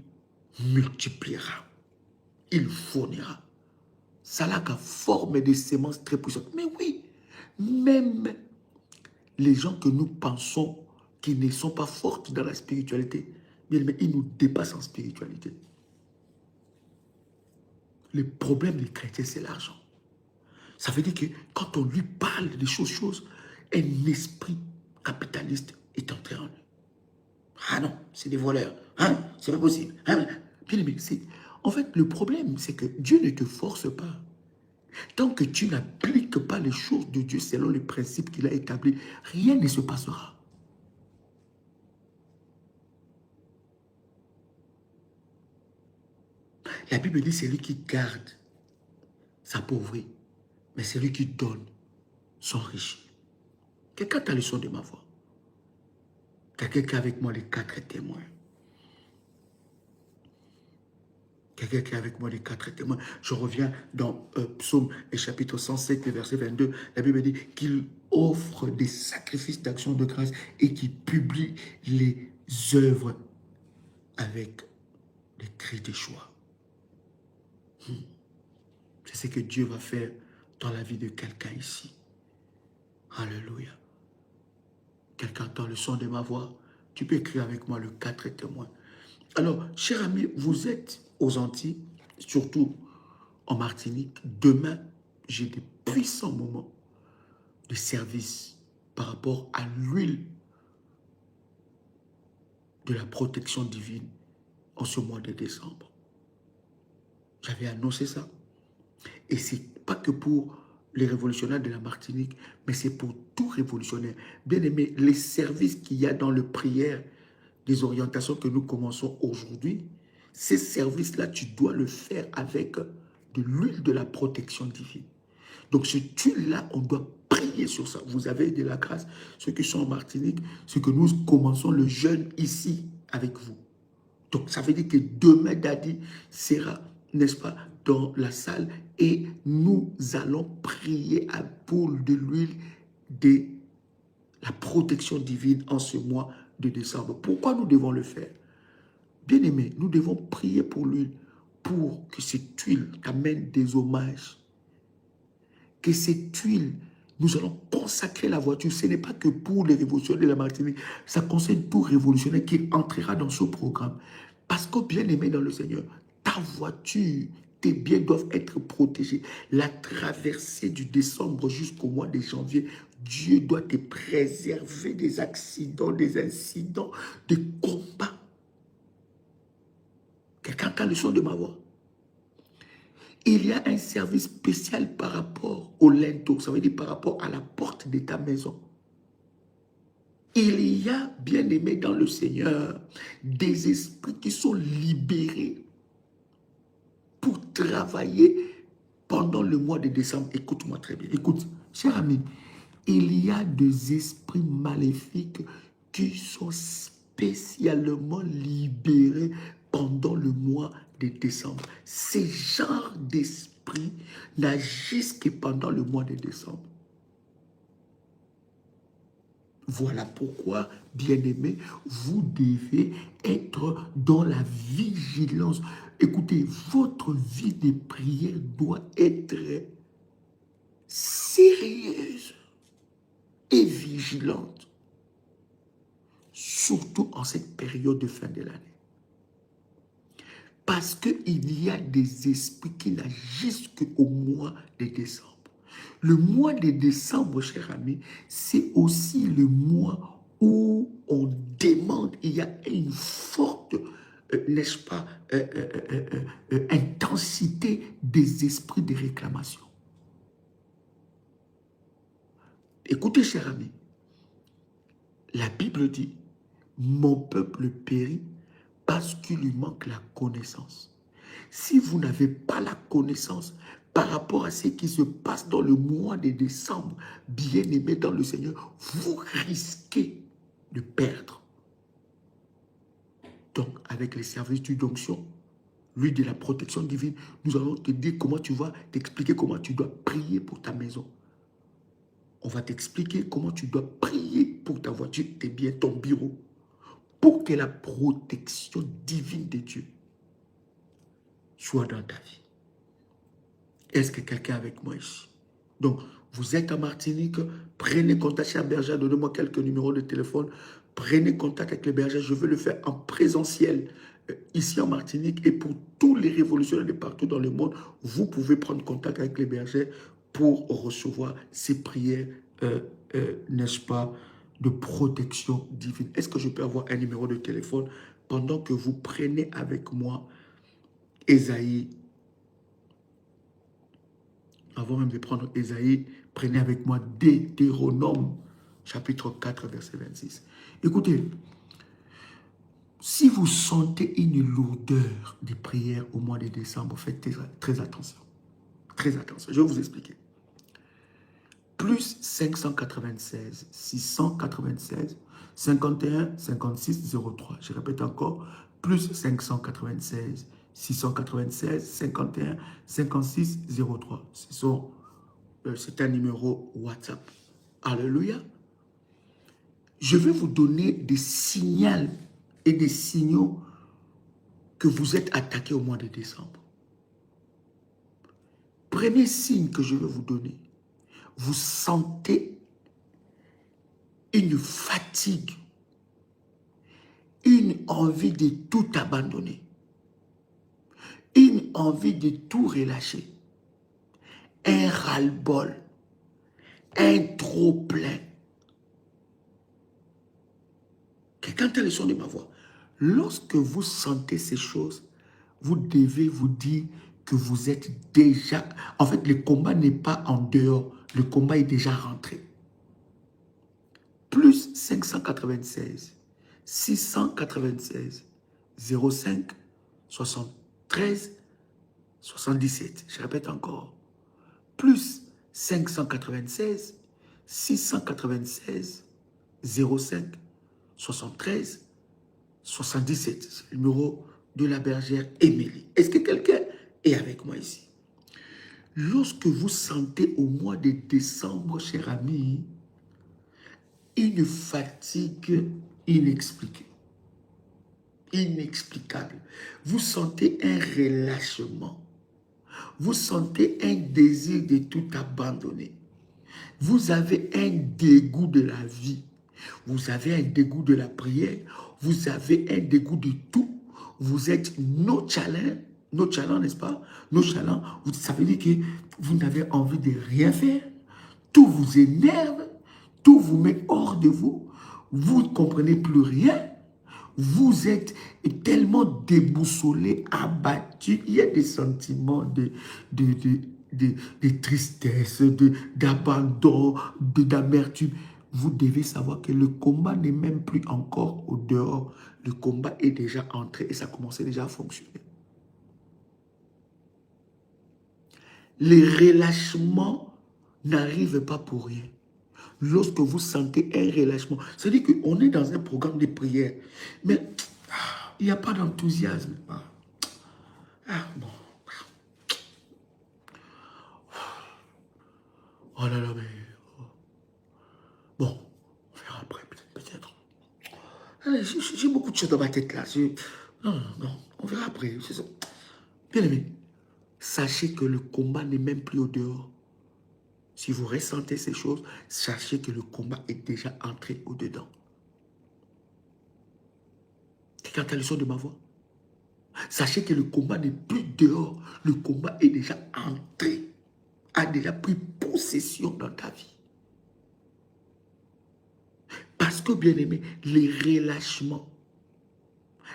multipliera. Il fournira. Ça a la forme de sémences très puissantes. Mais oui, même les gens que nous pensons qui ne sont pas fortes dans la spiritualité, bien aimé, ils nous dépassent en spiritualité. Le problème des chrétiens, c'est l'argent. Ça veut dire que quand on lui parle des choses, un esprit capitaliste est entré en lui. Ah non, c'est des voleurs. Hein? C'est pas possible. Hein? Bien aimé, en fait, le problème, c'est que Dieu ne te force pas. Tant que tu n'appliques pas les choses de Dieu selon les principes qu'il a établis, rien ne se passera. La Bible dit, c'est lui qui garde s'appauvrit, mais c'est lui qui donne s'enrichit. Quelqu'un a le son de ma voix. Quelqu'un qui est avec moi les 4 témoins. Quelqu'un qui est avec moi les 4 témoins. Je reviens dans Psaume chapitre 107, verset 22. La Bible dit qu'il offre des sacrifices d'action de grâce et qu'il publie les œuvres avec des cris de joie. C'est ce que Dieu va faire dans la vie de quelqu'un ici. Alléluia. Quelqu'un entend le son de ma voix. Tu peux écrire avec moi le 4 témoins. Alors, chers amis, vous êtes aux Antilles, surtout en Martinique. Demain, j'ai des puissants moments de service par rapport à l'huile de la protection divine en ce mois de décembre. J'avais annoncé ça. Et ce n'est pas que pour les révolutionnaires de la Martinique, mais c'est pour tout révolutionnaire. Bien aimé, les services qu'il y a dans le prière, des orientations que nous commençons aujourd'hui, ces services-là, tu dois le faire avec de l'huile de la protection divine. Donc, cette huile-là, on doit prier sur ça. Vous avez de la grâce. Ceux qui sont en Martinique, c'est que nous commençons le jeûne ici avec vous. Donc, ça veut dire que demain, Daddy sera, n'est-ce pas, dans la salle et nous allons prier à boule de l'huile de la protection divine en ce mois de décembre. Pourquoi nous devons le faire? Bien aimé, nous devons prier pour l'huile, pour que cette huile t'amène des hommages. Que cette huile, nous allons consacrer la voiture. Ce n'est pas que pour les révolutionnaires de la Martinique, ça concerne tout révolutionnaire qui entrera dans ce programme. Parce que bien aimé dans le Seigneur, ta voiture, tes biens doivent être protégés. La traversée du décembre jusqu'au mois de janvier, Dieu doit te préserver des accidents, des incidents, des combats. Quelqu'un a le son de ma voix. Il y a un service spécial par rapport au linteau, ça veut dire par rapport à la porte de ta maison. Il y a, bien aimé dans le Seigneur, des esprits qui sont libérés pour travailler pendant le mois de décembre, écoute-moi très bien, écoute, cher ami, il y a des esprits maléfiques qui sont spécialement libérés pendant le mois de décembre. Ces genres d'esprits n'agissent que pendant le mois de décembre. Voilà pourquoi, bien-aimés, vous devez être dans la vigilance. Écoutez, votre vie de prière doit être sérieuse et vigilante, surtout en cette période de fin de l'année. Parce qu'il y a des esprits qui n'agissent qu'au mois de décembre. Le mois de décembre, cher ami, c'est aussi le mois où on demande, il y a une forte, n'est-ce pas, intensité des esprits de réclamation. Écoutez, cher ami, la Bible dit, mon peuple périt parce qu'il lui manque la connaissance. Si vous n'avez pas la connaissance par rapport à ce qui se passe dans le mois de décembre, bien-aimé dans le Seigneur, vous risquez de perdre. Donc, avec les services d'onction, lui de la protection divine, nous allons te dire comment tu vas, t'expliquer comment tu dois prier pour ta maison. On va t'expliquer comment tu dois prier pour ta voiture, tes biens, ton bureau, pour que la protection divine de Dieu soit dans ta vie. Est-ce que quelqu'un est avec moi ici? Donc, vous êtes en Martinique, prenez contact chez la bergère, donnez-moi quelques numéros de téléphone, prenez contact avec les bergers, je veux le faire en présentiel ici en Martinique et pour tous les révolutionnaires de partout dans le monde, vous pouvez prendre contact avec les bergers pour recevoir ces prières, n'est-ce pas, de protection divine. Est-ce que je peux avoir un numéro de téléphone pendant que vous prenez avec moi Ésaïe? Avant même de prendre Ésaïe, prenez avec moi Deutéronome, chapitre 4, verset 26. Écoutez, si vous sentez une lourdeur de prière au mois de décembre, faites très attention. Très attention, je vais vous expliquer. Plus 596, 696, 51, 56, 03. Je répète encore, plus 596, 696, 51, 56, 03. C'est un numéro WhatsApp. Alléluia. Je vais vous donner des signaux et des signaux que vous êtes attaqués au mois de décembre. Premier signe que je vais vous donner, vous sentez une fatigue, une envie de tout abandonner, une envie de tout relâcher, un ras-le-bol, un trop-plein. Quelqu'un entend le son de ma voix. Lorsque vous sentez ces choses, vous devez vous dire que vous êtes déjà... En fait, le combat n'est pas en dehors, le combat est déjà rentré. Plus 596, 696, 05, 73, 77. Je répète encore. Plus 596, 696, 05, 73, 77. C'est le numéro de la bergère Émilie. Est-ce que quelqu'un est avec moi ici? Lorsque vous sentez au mois de décembre, cher ami, une fatigue inexplicable, vous sentez un relâchement, vous sentez un désir de tout abandonner, vous avez un dégoût de la vie, vous avez un dégoût de la prière, vous avez un dégoût de tout, vous êtes nonchalant, n'est-ce pas? Nonchalant, ça veut dire que vous n'avez envie de rien faire, tout vous énerve, tout vous met hors de vous, vous ne comprenez plus rien, vous êtes tellement déboussolé, abattu, il y a des sentiments de tristesse, d'abandon, d'amertume. Vous devez savoir que le combat n'est même plus encore au dehors, le combat est déjà entré et ça commençait déjà à fonctionner. Les relâchements n'arrivent pas pour rien. Lorsque vous sentez un relâchement, c'est-à-dire qu'on est dans un programme de prière, mais il n'y a pas d'enthousiasme. Bon. Oh là là, mais... Bon, on verra après, peut-être. J'ai beaucoup de choses dans ma tête là. Non, on verra après. Bien aimé, sachez que le combat n'est même plus au dehors. Si vous ressentez ces choses, sachez que le combat est déjà entré au-dedans. Quelqu'un a le son de ma voix? Sachez que le combat n'est plus dehors. Le combat est déjà entré, a déjà pris possession dans ta vie. Parce que, bien aimé, les relâchements,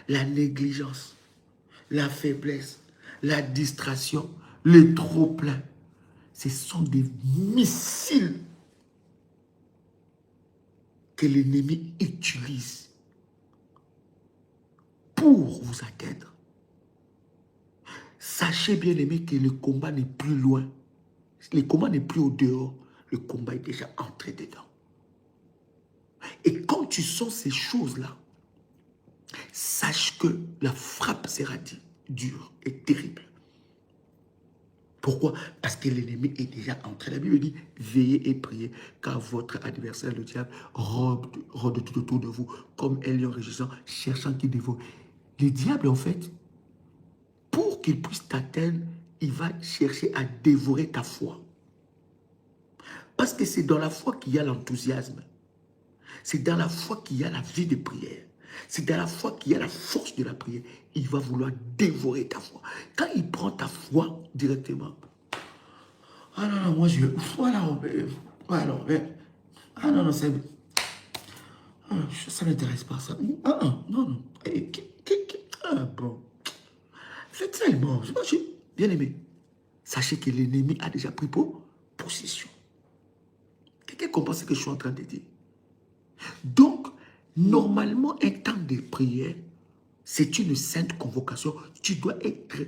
la négligence, la faiblesse, la distraction, le trop-plein, ce sont des missiles que l'ennemi utilise pour vous atteindre. Sachez, bien aimé, que le combat n'est plus loin. Le combat n'est plus au dehors. Le combat est déjà entré dedans. Et quand tu sens ces choses-là, sache que la frappe sera dure et terrible. Pourquoi? Parce que l'ennemi est déjà entré. La Bible dit, veillez et priez, car votre adversaire, le diable, rôde tout autour de vous, comme un lion rugissant, cherchant qui dévore. Le diable, en fait, pour qu'il puisse t'atteindre, il va chercher à dévorer ta foi. Parce que c'est dans la foi qu'il y a l'enthousiasme. C'est dans la foi qu'il y a la vie de prière. C'est dans la foi qu'il y a la force de la prière. Il va vouloir dévorer ta foi. Quand il prend ta foi directement, ah non, non, moi je... Voilà, ah non, non, ça ne m'intéresse pas ça. Non, non. Bon. Faites ça, il mange. Bien aimé, sachez que l'ennemi a déjà pris possession. Quelqu'un comprend ce que je suis en train de dire? Donc, normalement, un temps de prière, c'est une sainte convocation. Tu dois être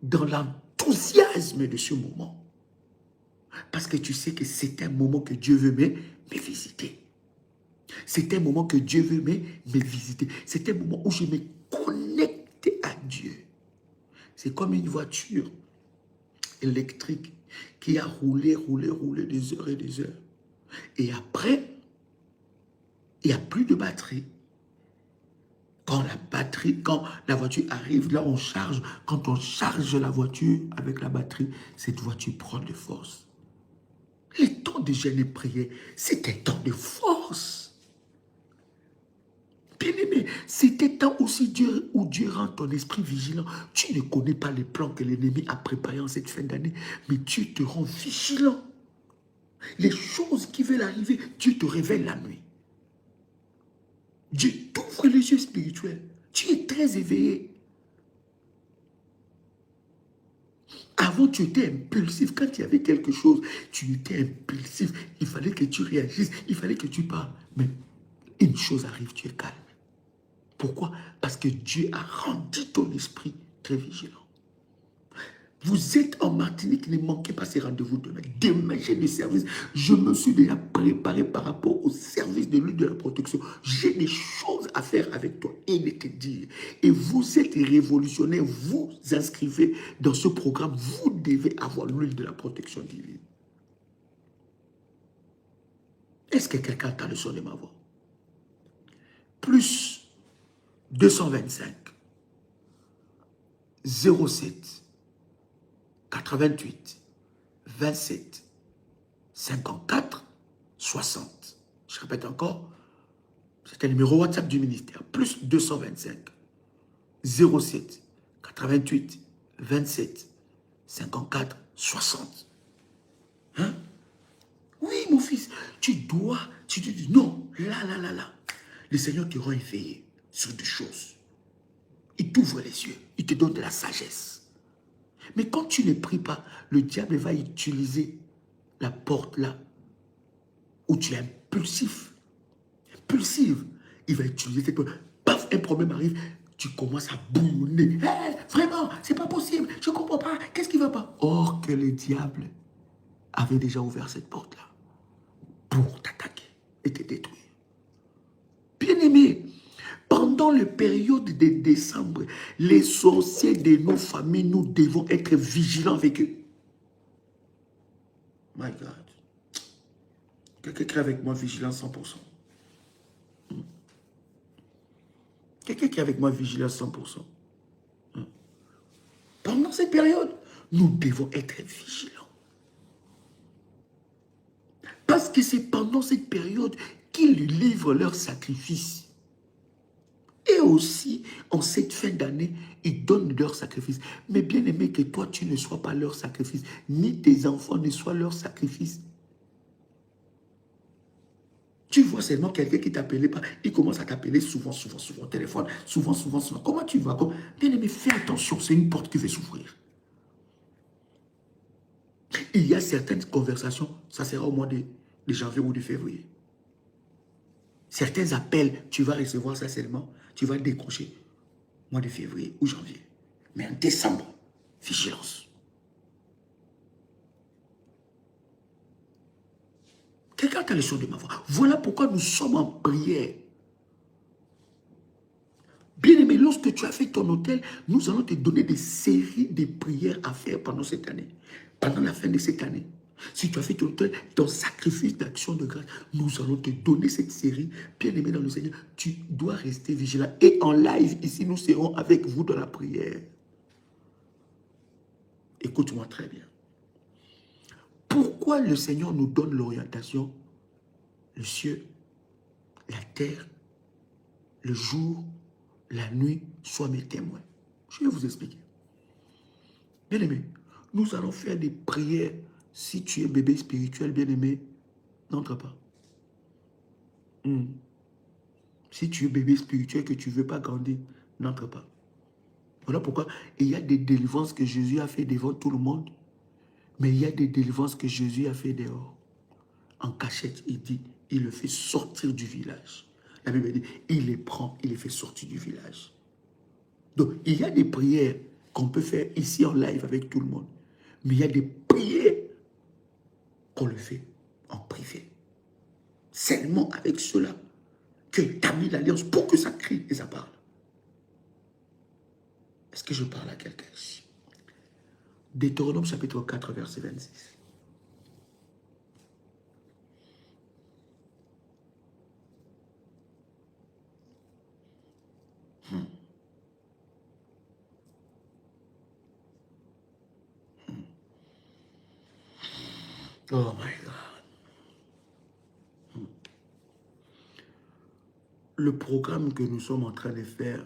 dans l'enthousiasme de ce moment. Parce que tu sais que c'est un moment que Dieu veut me visiter. C'est un moment que Dieu veut me visiter. C'est un moment où je me connecte à Dieu. C'est comme une voiture électrique qui a roulé des heures et des heures. Et après, il n'y a plus de batterie. Quand la voiture arrive, là on charge. Quand on charge la voiture avec la batterie, cette voiture prend de force. Le temps de jeûne et prière, c'est un temps de force. Bien-aimé, c'est un temps aussi où Dieu rend ton esprit vigilant. Tu ne connais pas les plans que l'ennemi a préparés en cette fin d'année, mais Dieu te rend vigilant. Les choses qui veulent arriver, Dieu te révèle la nuit. Dieu t'ouvre les yeux spirituels. Tu es très éveillé. Avant, tu étais impulsif. Quand il y avait quelque chose, tu étais impulsif. Il fallait que tu réagisses. Il fallait que tu parles. Mais une chose arrive, tu es calme. Pourquoi? Parce que Dieu a rendu ton esprit très vigilant. Vous êtes en Martinique, ne manquez pas ces rendez-vous demain. Demain, j'ai des services. Je me suis déjà préparé par rapport au service de l'huile de la protection. J'ai des choses à faire avec toi et de te dire. Et vous êtes révolutionnaire, vous inscrivez dans ce programme. Vous devez avoir l'huile de la protection divine. Est-ce que quelqu'un entend le son de ma voix? Plus 225 07 88 27 54 60. Je répète encore, c'est un numéro WhatsApp du ministère. Plus 225 07 88 27 54 60. Hein? Oui, mon fils, tu te dis, non, là. Le Seigneur te rend éveillé sur des choses. Il t'ouvre les yeux, il te donne de la sagesse. Mais quand tu ne pries pas, le diable va utiliser la porte là, où tu es impulsif. Impulsive. Il va utiliser cette porte. Paf, un problème arrive. tu commences à bouillonner. Hey, vraiment, c'est pas possible, je ne comprends pas, qu'est-ce qui ne va pas? Or que le diable avait déjà ouvert cette porte-là pour t'attaquer et te détruire. Bien-aimé, pendant la période de décembre, les sorciers de nos familles, nous devons être vigilants avec eux. My God. Quelqu'un qui est avec moi vigilant 100%. Quelqu'un qui est avec moi vigilant 100%. Pendant cette période, nous devons être vigilants. Parce que c'est pendant cette période qu'ils livrent leur sacrifice. Et aussi, en cette fin d'année, ils donnent leur sacrifice. Mais bien aimé, que toi, tu ne sois pas leur sacrifice, ni tes enfants ne soient leur sacrifice. Tu vois seulement quelqu'un qui t'appelait pas, il commence à t'appeler souvent au téléphone, souvent. Comment tu vas? Bien aimé, fais attention, c'est une porte qui va s'ouvrir. Il y a certaines conversations, ça sera au mois de janvier ou de février. Certains appels, tu vas recevoir ça seulement, tu vas décrocher mois de février ou janvier. Mais en décembre, vigilance. Quelqu'un a le son de ma voix. Voilà pourquoi nous sommes en prière. Bien-aimé, lorsque tu as fait ton hôtel, nous allons te donner des séries de prières à faire pendant cette année. Pendant la fin de cette année. Si tu as fait ton hôtel, ton sacrifice d'action de grâce, nous allons te donner cette série. Bien-aimé dans le Seigneur, tu dois rester vigilant. Et en live, ici, nous serons avec vous dans la prière. Écoute-moi très bien. Pourquoi le Seigneur nous donne l'orientation? Le ciel, la terre, le jour, la nuit, soient mes témoins. Je vais vous expliquer. Bien-aimé, nous allons faire des prières. Si tu es bébé spirituel, bien-aimé, n'entre pas. Si tu es bébé spirituel que tu ne veux pas grandir, n'entre pas. Voilà pourquoi il y a des délivrances que Jésus a fait devant tout le monde, mais il y a des délivrances que Jésus a fait dehors. En cachette, il dit, il le fait sortir du village. La Bible dit, il les prend, il les fait sortir du village. Donc, il y a des prières qu'on peut faire ici en live avec tout le monde. Mais il y a des prières qu'on le fait en privé. Seulement avec ceux-là que tu as mis l'alliance pour que ça crie et ça parle. Est-ce que je parle à quelqu'un ici? Deutéronome chapitre 4, verset 26. Oh my God. Le programme que nous sommes en train de faire,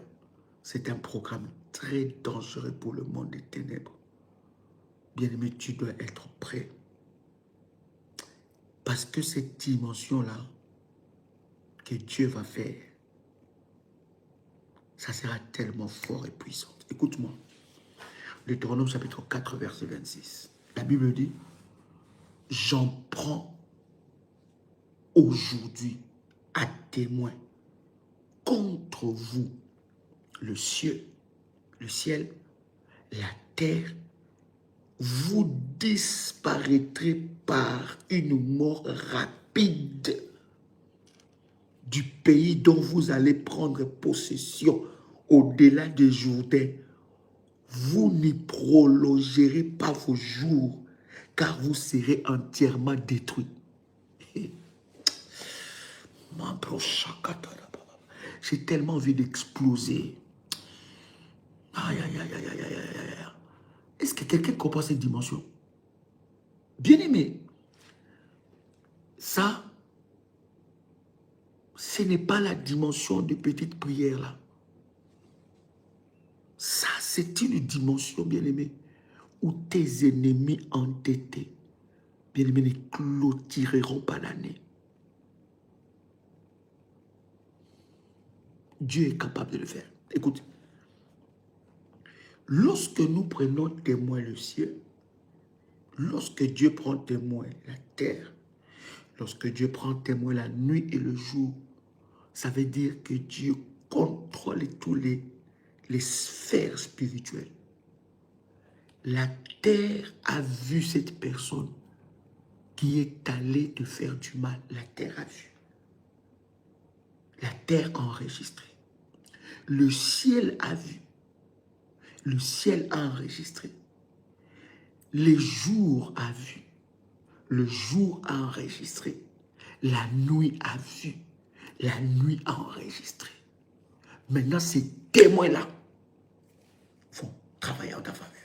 c'est un programme très dangereux pour le monde des ténèbres. Bien-aimé, tu dois être prêt. Parce que cette dimension-là que Dieu va faire, ça sera tellement fort et puissant. Écoute-moi. Deutéronome chapitre 4, verset 26. La Bible dit, j'en prends aujourd'hui à témoin contre vous le ciel, la terre, vous disparaîtrez par une mort rapide du pays dont vous allez prendre possession au-delà des Jourdains. Vous n'y prolongerez pas vos jours, car vous serez entièrement détruits. J'ai tellement envie d'exploser. Aïe, aïe, aïe, aïe, aïe, aïe, aïe. Est-ce que quelqu'un comprend cette dimension? Bien-aimé, ça, ce n'est pas la dimension de petite prière là. Ça, c'est une dimension, bien-aimé, où tes ennemis entêtés, bien-aimé, ne clôtureront pas l'année. Dieu est capable de le faire. Écoute, lorsque nous prenons témoin le ciel, lorsque Dieu prend témoin la terre, lorsque Dieu prend témoin la nuit et le jour, ça veut dire que Dieu contrôle tous les les sphères spirituelles. La terre a vu cette personne qui est allée te faire du mal. La terre a vu. La terre a enregistré. Le ciel a vu. Le ciel a enregistré. Les jours a vu. Le jour a enregistré. La nuit a vu. La nuit a enregistré. Maintenant, ces témoins-là vont travailler en ta faveur.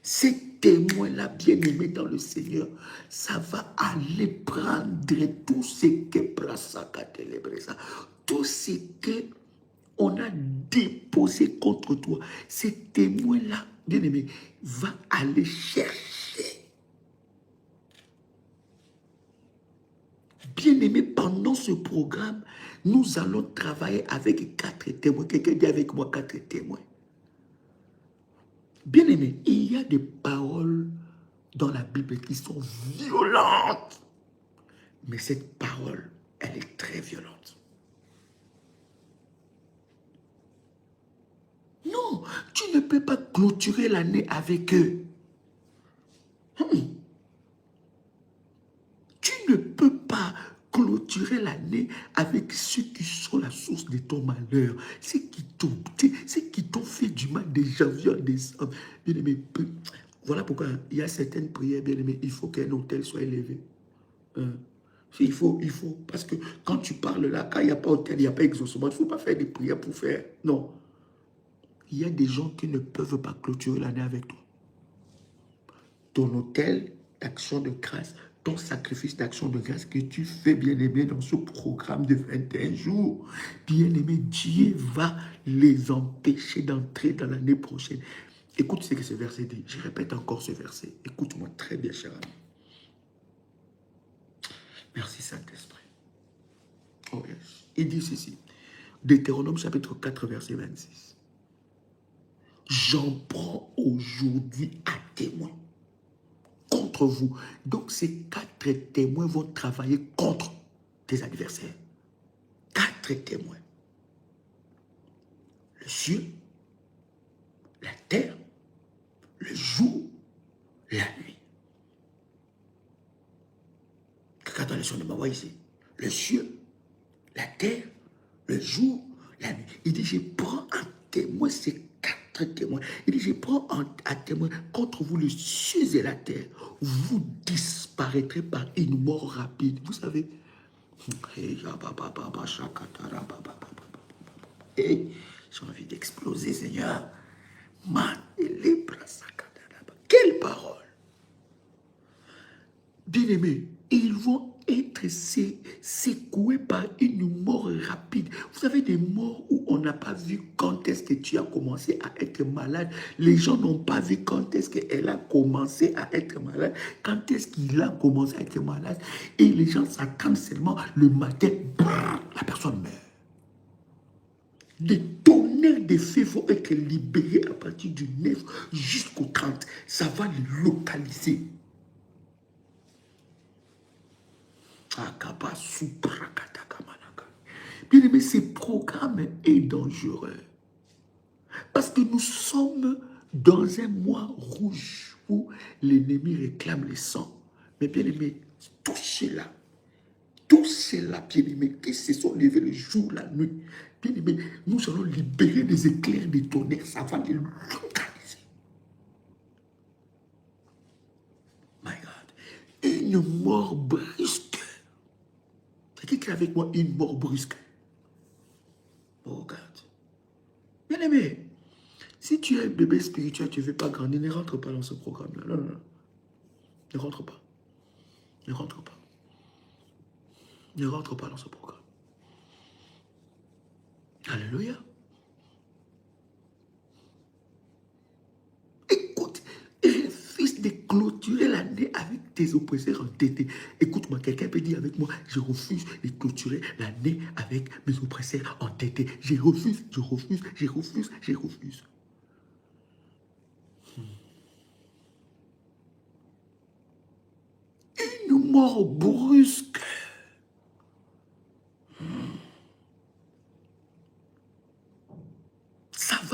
Ces témoins-là, bien-aimés dans le Seigneur, ça va aller prendre tout ce que tout ce que on a déposé contre toi. Ces témoins-là, bien-aimés, va aller chercher. Bien-aimés, pendant ce programme, nous allons travailler avec 4 témoins. Quelqu'un dit avec moi 4 témoins. Bien-aimés, il y a des paroles dans la Bible qui sont violentes. Mais cette parole, elle est très violente. Non, tu ne peux pas clôturer l'année avec eux. Tu ne peux pas clôturer l'année avec ceux qui sont la source de ton malheur. Ceux qui t'ont fait du mal des janvier, en décembre. Bien-aimé, voilà pourquoi il y a certaines prières, bien-aimé, il faut qu'un hôtel soit élevé. Il faut, parce que quand tu parles là, quand il n'y a pas hôtel, il n'y a pas exaucement, il ne faut pas faire des prières pour faire. Non. Il y a des gens qui ne peuvent pas clôturer l'année avec toi. Ton hôtel d'action de grâce, ton sacrifice d'action de grâce que tu fais, bien-aimé, dans ce programme de 21 jours, bien-aimé, Dieu va les empêcher d'entrer dans l'année prochaine. Écoute ce que ce verset dit. Je répète encore ce verset. Écoute-moi très bien, cher ami. Merci, Saint-Esprit. Oh yes. Il dit ceci. Deutéronome chapitre 4, verset 26. J'en prends aujourd'hui à témoin contre vous. Donc ces 4 témoins vont travailler contre tes adversaires. 4 témoins. Le ciel, la terre, le jour, la nuit. Quelqu'un dans le son de ma voix ici. Le ciel, la terre, le jour, la nuit. Il dit, je prends un témoin, ces 4 témoins. Il dit, je prends un témoin contre vous, le ciel et la terre. Vous disparaîtrez par une mort rapide. Vous savez, j'ai envie d'exploser, Seigneur. Quelle parole! Bien-aimés, ils vont être secoués par une mort rapide. Vous savez, des morts où on n'a pas vu quand est-ce que tu as commencé à être malade. Les gens n'ont pas vu quand est-ce qu'elle a commencé à être malade, quand est-ce qu'il a commencé à être malade. Et les gens s'attendent seulement le matin, la personne meurt. Des tonnerres de feu vont être libérés à partir du 9 jusqu'au 30. Ça va les localiser. Bien aimé, ce programme est dangereux. Parce que nous sommes dans un mois rouge où l'ennemi réclame le sang. Mais bien aimé, tous ceux-là, bien aimé, qui se sont levés le jour, la nuit, bien aimé, nous allons libérer des éclairs, des tonnerres, ça va les localiser. My God. Une mort brusque. C'est qui est avec moi? Une mort brusque. Oh God. Bien aimé, si tu es un bébé spirituel, tu ne veux pas grandir, ne rentre pas dans ce programme-là. Non, non, non. Ne rentre pas. Ne rentre pas. Ne rentre pas dans ce programme. Alléluia. Écoute, refuse de clôturer l'année avec tes oppresseurs entêtés. Écoute-moi, quelqu'un peut dire avec moi, je refuse de clôturer l'année avec mes oppresseurs entêtés. Je refuse, je refuse, je refuse, je refuse. Une mort brusque.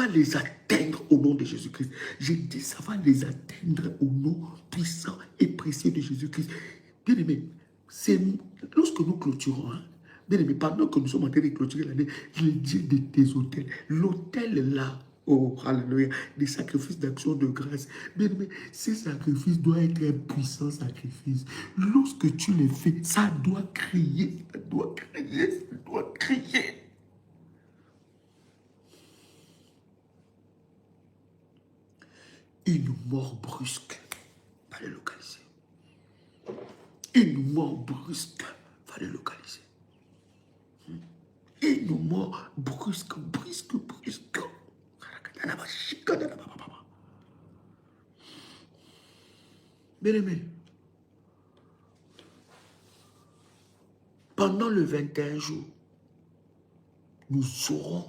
va les atteindre au nom de Jésus-Christ. J'ai dit, ça va les atteindre au nom puissant et précieux de Jésus-Christ. Bien aimé, c'est lorsque nous clôturons, hein, bien aimé, pendant que nous sommes en train de clôturer l'année, je dis de tes hôtels. L'hôtel là, oh, alléluia, des sacrifices d'action de grâce. Bien aimé, ces sacrifices doivent être un puissant sacrifice. Lorsque tu les fais, ça doit crier, ça doit crier, ça doit crier. Une mort brusque va les localiser. Une mort brusque va les localiser. Une mort brusque, brusque, brusque. Bien-aimé, pendant le 21 jours, nous aurons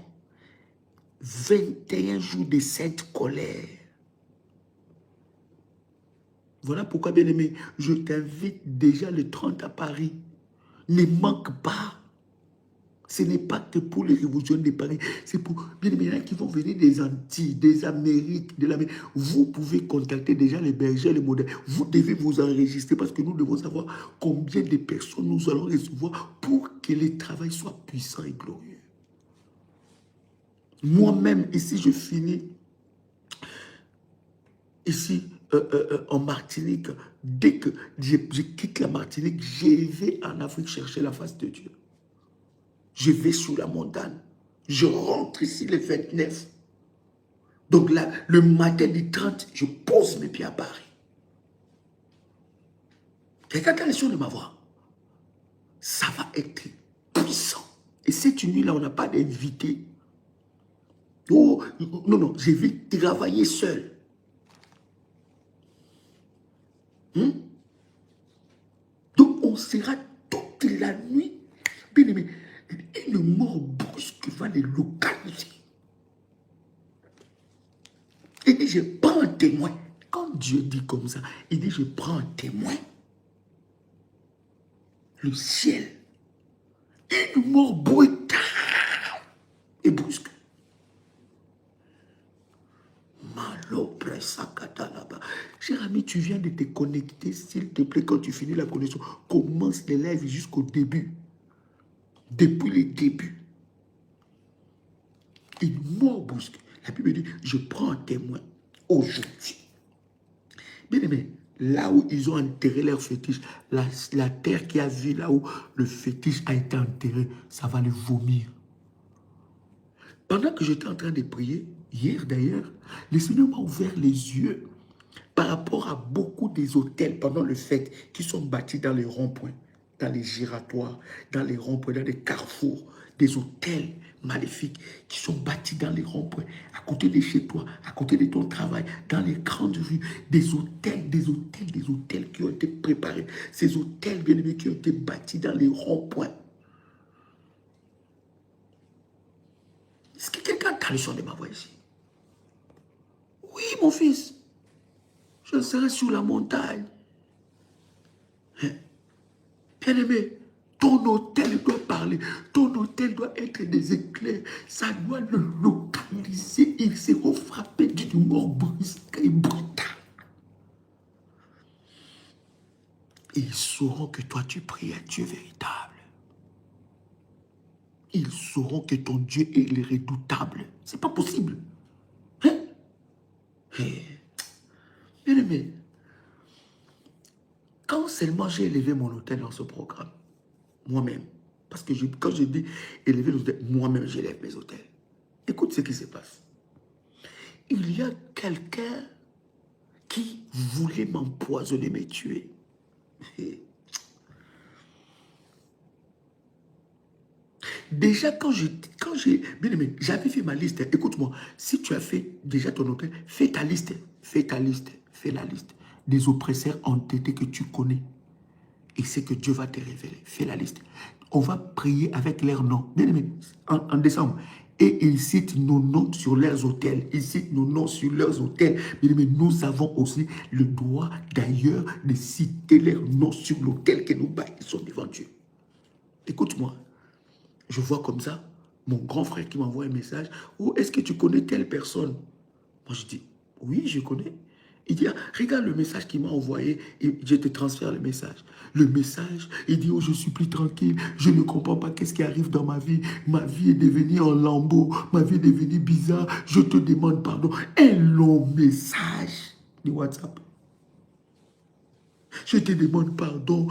21 jours de sainte colère. Voilà pourquoi, bien-aimé, je t'invite déjà le 30 à Paris. Ne manque pas. Ce n'est pas que pour les révolutions de Paris, c'est pour, bien aimé, il y en a qui vont venir des Antilles, des Amériques, de l'Amérique. Vous pouvez contacter déjà les bergers, les modèles. Vous devez vous enregistrer parce que nous devons savoir combien de personnes nous allons recevoir pour que le travail soit puissant et glorieux. Moi-même, ici, je finis, ici, en Martinique, dès que je quitte la Martinique, je vais en Afrique chercher la face de Dieu. Je vais sur la montagne. Je rentre ici le 29. Donc là, le matin du 30, je pose mes pieds à Paris. Quelqu'un qui a le son de ma voix, ça va être puissant. Et cette nuit-là, on n'a pas d'invité. Oh, non, non, je vais travailler seul. Donc, on sera toute la nuit. Bien aimé, une mort brusque va les localiser. Il dit, je prends un témoin. Quand Dieu dit comme ça, il dit, je prends un témoin. Le ciel. Une mort brutale et brusque. Cher ami, tu viens de te connecter, s'il te plaît, quand tu finis la connexion, commence les lives jusqu'au début. Depuis le début. Une mort brusque. La Bible dit, je prends un témoin aujourd'hui. Bien aimé, là où ils ont enterré leur fétiche, la terre qui a vu là où le fétiche a été enterré, ça va le vomir. Pendant que j'étais en train de prier, hier d'ailleurs, le Seigneur m'a ouvert les yeux par rapport à beaucoup des hôtels pendant le fête qui sont bâtis dans les ronds-points, dans les giratoires, dans les ronds-points, dans les carrefours, des hôtels maléfiques qui sont bâtis dans les ronds-points, à côté de chez toi, à côté de ton travail, dans les grandes rues, des hôtels qui ont été préparés, ces hôtels bien aimés qui ont été bâtis dans les ronds-points. Est-ce que quelqu'un a le son de ma voix ici? Oui, mon fils. Je serai sur la montagne. Bien aimé, ton hôtel doit parler. Ton hôtel doit être des éclairs. Ça doit le localiser. Ils seront frappés d'une mort brusque et brutale. Et ils sauront que toi, tu pries à Dieu véritable. Ils sauront que ton Dieu est le redoutable. C'est pas possible. Hein? Bien aimé, quand seulement j'ai élevé mon hôtel dans ce programme, moi-même, parce que quand je dis élever l'hôtel, moi-même j'élève mes hôtels. Écoute ce qui se passe. Il y a quelqu'un qui voulait m'empoisonner, me tuer. Déjà, quand j'ai, bien aimé, j'avais fait ma liste. Écoute-moi, si tu as fait déjà ton hôtel, fais ta liste. Fais ta liste. Fais la liste des oppresseurs entêtés que tu connais. Et c'est que Dieu va te révéler. Fais la liste. On va prier avec leurs noms. Bien aimé, en décembre. Et ils citent nos noms sur leurs hôtels. Ils citent nos noms sur leurs hôtels. Bien aimé, nous avons aussi le droit d'ailleurs de citer leurs noms sur l'hôtel que nous bâtissons devant Dieu. Écoute-moi. Je vois comme ça, Mon grand frère qui m'envoie un message, ou est-ce que tu connais telle personne? Moi, je dis, oui, je connais. Il dit, ah, regarde le message qu'il m'a envoyé et je te transfère le message. Le message, il dit, oh, je suis plus tranquille, je ne comprends pas qu'est-ce qui arrive dans ma vie. Ma vie est devenue en lambeaux, ma vie est devenue bizarre, je te demande pardon. Un long message de WhatsApp. Je te demande pardon,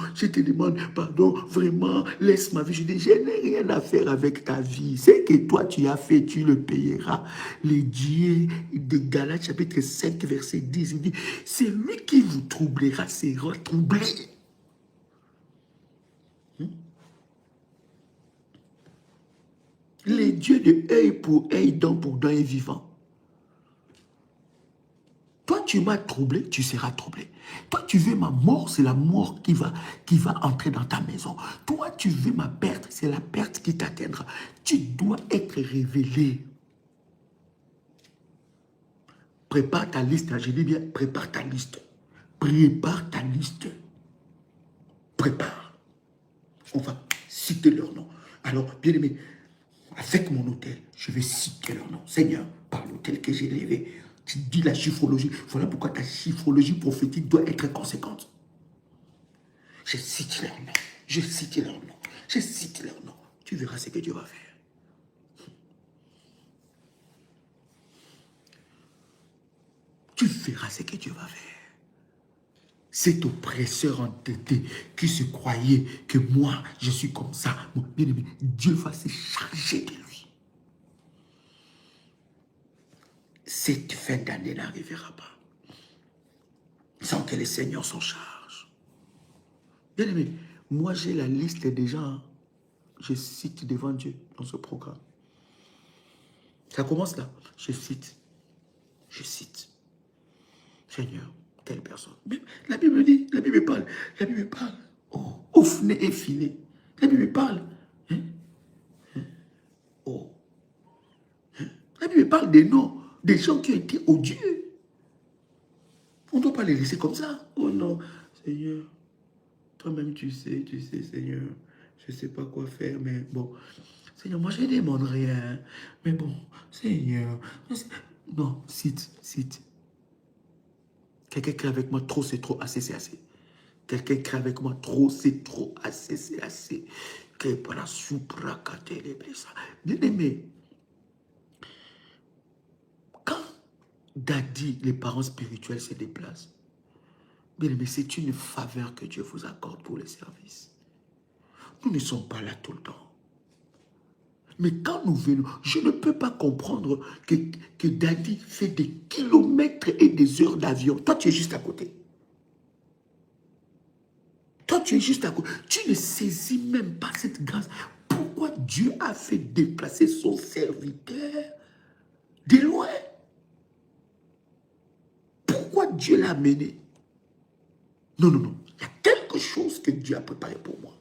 vraiment, laisse ma vie. Je dis, je n'ai rien à faire avec ta vie. Ce que toi tu as fait, tu le payeras. Le Dieu de Galates chapitre 5, verset 10, il dit, c'est lui qui vous troublera, sera troublé. Le Dieu de œil pour œil, dent pour dent est vivant. Toi, tu m'as troublé, tu seras troublé. Toi, tu veux ma mort, c'est la mort qui va entrer dans ta maison. Toi, tu veux ma perte, c'est la perte qui t'atteindra. Tu dois être révélé. Prépare ta liste. Je dis bien, prépare ta liste. Prépare ta liste. Prépare. On va citer leur nom. Alors, bien aimé, avec mon hôtel, je vais citer leur nom. Seigneur, par l'hôtel que j'ai élevé, tu dis la chiffrologie. Voilà pourquoi ta chiffrologie prophétique doit être conséquente. Je cite leur nom. Je cite leur nom. Je cite leur nom. Tu verras ce que Dieu va faire. Tu verras ce que Dieu va faire. Cet oppresseur entêté qui se croyait que moi, je suis comme ça. Mon bien-aimé, Dieu va se charger de lui. Cette fin d'année n'arrivera pas sans que le Seigneur s'en charge. Bien-aimé, moi j'ai la liste des gens. Je cite devant Dieu dans ce programme. Ça commence là. Je cite. Je cite. Seigneur, telle personne. La Bible dit, la Bible parle. La Bible parle. Oh, Ophné et Phiné. La Bible parle. Hein? Oh. Hein? La Bible parle des noms, des gens qui ont été odieux. On ne doit pas les laisser comme ça. Oh non, Seigneur, toi-même tu sais, Seigneur, je ne sais pas quoi faire, mais bon. Seigneur, moi je ne demande rien. Mais bon, Seigneur. Non, cite. Quelqu'un crie avec moi, trop c'est trop, assez c'est assez. Quelqu'un crie avec moi, trop c'est trop, assez c'est assez. Bien aimé, quand Daddy, les parents spirituels se déplacent, bien aimé, c'est une faveur que Dieu vous accorde pour les services. Nous ne sommes pas là tout le temps. Mais quand nous venons, je ne peux pas comprendre que Daddy fait des kilomètres et des heures d'avion. Toi, tu es juste à côté. Toi, tu es juste à côté. Tu ne saisis même pas cette grâce. Pourquoi Dieu a fait déplacer son serviteur de loin? Pourquoi Dieu l'a amené? Non, non, non. Il y a quelque chose que Dieu a préparé pour moi.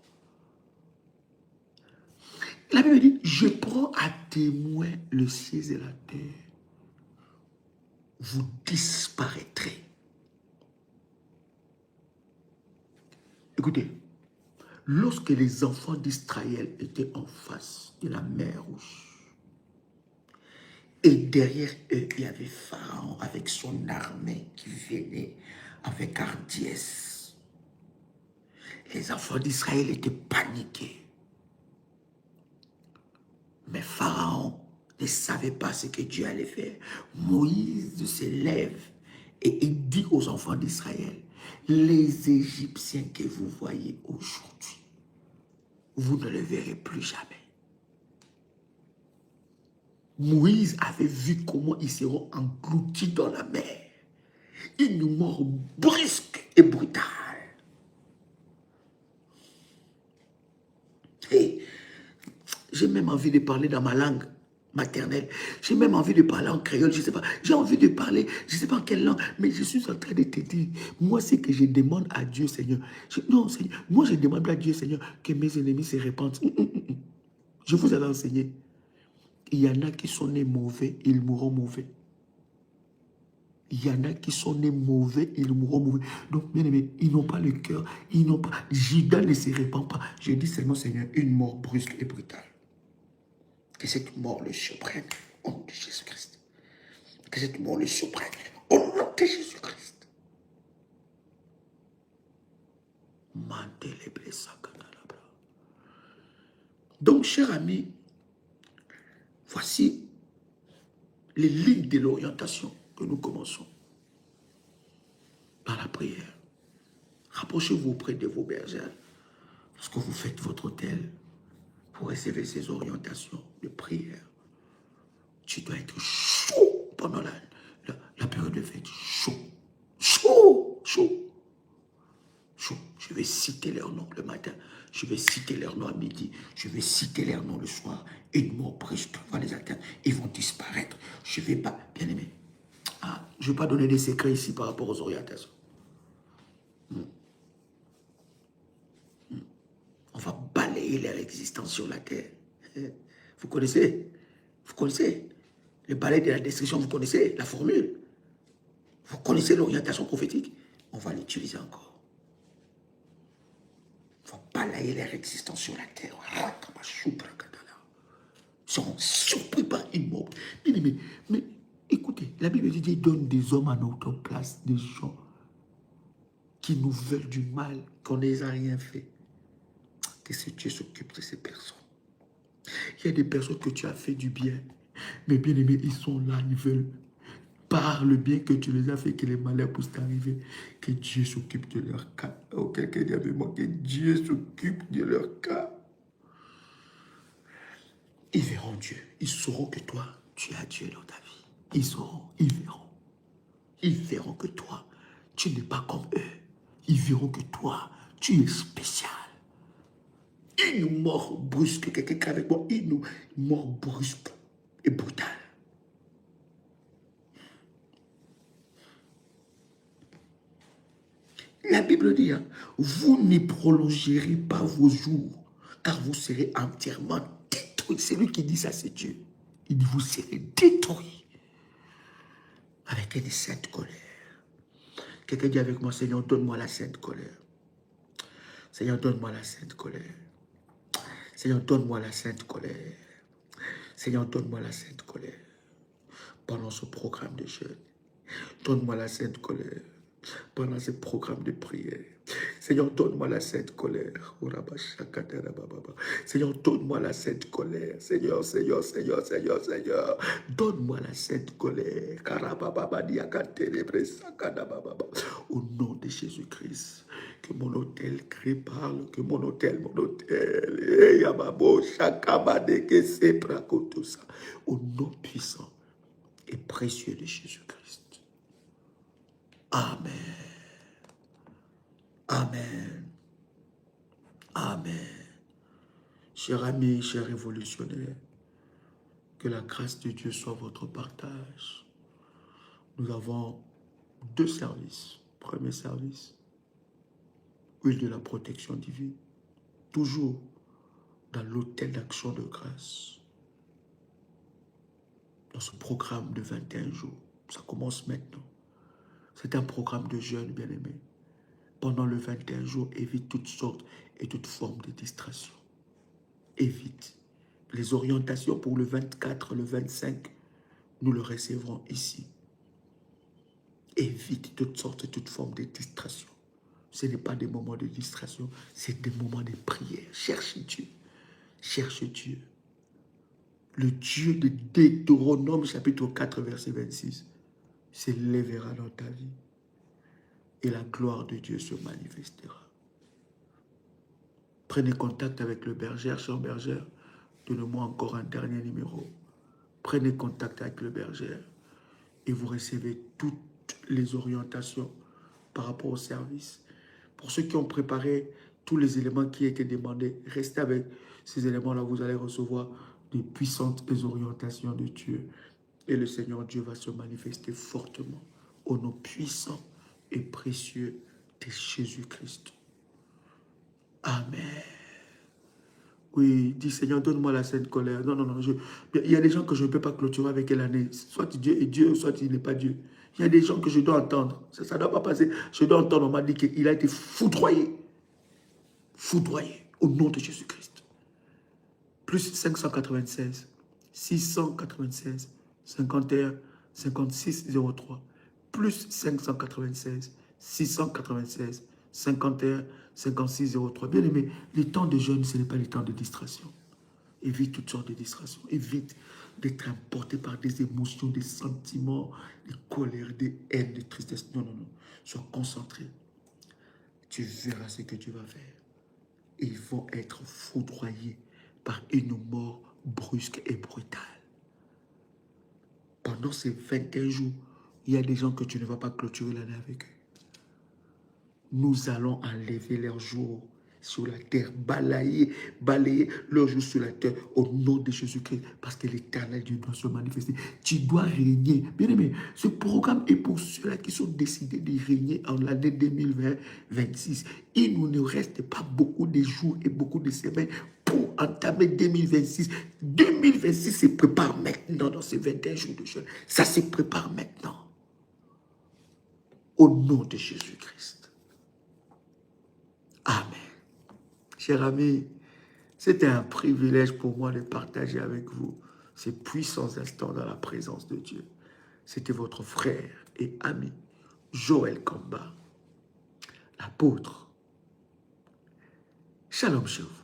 La Bible dit, je prends à témoin le ciel et la terre. Vous disparaîtrez. Écoutez, lorsque les enfants d'Israël étaient en face de la mer Rouge, et derrière eux, il y avait Pharaon avec son armée qui venait avec hardiesse. Les enfants d'Israël étaient paniqués. Mais Pharaon ne savait pas ce que Dieu allait faire. Moïse se lève et il dit aux enfants d'Israël, les Égyptiens que vous voyez aujourd'hui, vous ne les verrez plus jamais. Moïse avait vu comment ils seront engloutis dans la mer. Une mort brusque et brutale. Et j'ai même envie de parler dans ma langue maternelle. J'ai même envie de parler en créole, je ne sais pas. J'ai envie de parler, je ne sais pas en quelle langue, mais je suis en train de te dire, moi, c'est que je demande à Dieu, Seigneur. Non, Seigneur, moi, je demande à Dieu, Seigneur, que mes ennemis se répandent. Je vous avais enseigné. Il y en a qui sont nés mauvais, ils mourront mauvais. Il y en a qui sont nés mauvais, ils mourront mauvais. Donc, bien aimé, ils n'ont pas le cœur, ils n'ont pas... Judas ne se répand pas. Je dis seulement, Seigneur, une mort brusque et brutale. Que cette mort le surprenne au nom de Jésus-Christ. Que cette mort le surprenne au nom de Jésus-Christ. Donc, chers amis, voici les lignes de l'orientation que nous commençons par la prière. Rapprochez-vous auprès de vos bergères lorsque vous faites votre hôtel pour recevoir ces orientations de prière. Tu dois être chaud pendant la période de fête. Chaud. Chaud. Chaud. Chaud. Je vais citer leurs noms le matin. Je vais citer leurs noms à midi. Je vais citer leurs noms le soir. Une mort brusque va les atteindre. Ils vont disparaître. Je ne vais pas... Bien aimé. Je ne vais pas donner des secrets ici par rapport aux orientations. On va balayer leur existence sur la terre. Vous connaissez? Vous connaissez? Le balai de la destruction, vous connaissez la formule? Vous connaissez l'orientation prophétique? On va l'utiliser encore. Il faut balayer leur existence sur la terre. Ils seront surpris par une mort. Mais écoutez, la Bible dit qu'il donne des hommes à notre place, des gens qui nous veulent du mal, qu'on ne les a rien fait. Que ce Dieu s'occupe de ces personnes. Il y a des personnes que tu as fait du bien, mais bien aimés, ils sont là, ils veulent, par le bien que tu les as fait, que les malheurs puissent t'arriver, que Dieu s'occupe de leur cas. Oh, quelqu'un dit avec moi que Dieu s'occupe de leur cas. Ils verront Dieu. Ils sauront que toi, tu as Dieu dans ta vie. Ils sauront, ils verront. Ils verront que toi, tu n'es pas comme eux. Ils verront que toi, tu es spécial. Une mort brusque, quelqu'un avec moi, une mort brusque et brutale. La Bible dit, vous n'y prolongerez pas vos jours, car vous serez entièrement détruits. C'est lui qui dit ça, c'est Dieu. Il dit, vous serez détruits avec une sainte colère. Quelqu'un dit avec moi, Seigneur, donne-moi la sainte colère. Seigneur, donne-moi la sainte colère. Seigneur, donne-moi la sainte colère. Seigneur, donne-moi la sainte colère. Pendant ce programme de jeûne, donne-moi la sainte colère. Pendant ce programme de prière, Seigneur, donne-moi la sainte colère. Seigneur, donne-moi la sainte colère. Seigneur, Seigneur, Seigneur, Seigneur, Seigneur, donne-moi la sainte colère. Au nom de Jésus-Christ, que mon hôtel crie, parle, que mon hôtel, au nom puissant et précieux de Jésus-Christ. Amen. Amen. Amen. Chers amis, chers révolutionnaires, que la grâce de Dieu soit votre partage. Nous avons deux services. Premier service, huile de la protection divine. Toujours dans l'autel d'action de grâce. Dans ce programme de 21 jours. Ça commence maintenant. C'est un programme de jeûne, bien-aimé. Pendant le 21 jours, évite toutes sortes et toutes formes de distraction. Évite. Les orientations pour le 24, le 25, nous le recevrons ici. Évite toutes sortes et toutes formes de distraction. Ce n'est pas des moments de distraction, c'est des moments de prière. Cherche Dieu. Cherche Dieu. Le Dieu de Deutéronome, chapitre 4, verset 26, s'élèvera dans ta vie. Et la gloire de Dieu se manifestera. Prenez contact avec le berger, cher berger. Donnez-moi encore un dernier numéro. Prenez contact avec le berger et vous recevez toutes les orientations par rapport au service. Pour ceux qui ont préparé tous les éléments qui étaient demandés, restez avec ces éléments-là. Vous allez recevoir de puissantes orientations de Dieu. Et le Seigneur Dieu va se manifester fortement au nom puissant et précieux de Jésus-Christ. Amen. Oui, dis Seigneur, donne-moi la sainte colère. Non, non, non. Il y a des gens que je ne peux pas clôturer avec l'année. Soit Dieu est Dieu, soit il n'est pas Dieu. Il y a des gens que je dois entendre. Ça ne doit pas passer. Je dois entendre. On m'a dit qu'il a été foudroyé. Foudroyé au nom de Jésus-Christ. Plus 596 696 51 56 03 plus 596 696 51 56 03. Bien aimé, les temps de jeûne, ce n'est pas les temps de distraction. Évite toutes sortes de distractions. Évite d'être emporté par des émotions, des sentiments, des colères, des haines, des tristesses. Non, non, non. Sois concentré. Tu verras ce que tu vas faire. Ils vont être foudroyés par une mort brusque et brutale. Pendant ces 21 jours, il y a des gens que tu ne vas pas clôturer l'année avec eux. Nous allons enlever leurs jours sur la terre, balayer leurs jours sur la terre au nom de Jésus-Christ, parce que l'Éternel Dieu doit se manifester. Tu dois régner. Bien aimé, ce programme est pour ceux-là qui sont décidés de régner en l'année 2026. Il ne nous reste pas beaucoup de jours et beaucoup de semaines pour entamer 2026. 2026 se prépare maintenant dans ces 21 jours de jeûne. Ça se prépare maintenant. Au nom de Jésus-Christ. Amen. Chers amis, c'était un privilège pour moi de partager avec vous ces puissants instants dans la présence de Dieu. C'était votre frère et ami, Joël Kamba, l'apôtre. Shalom chez vous.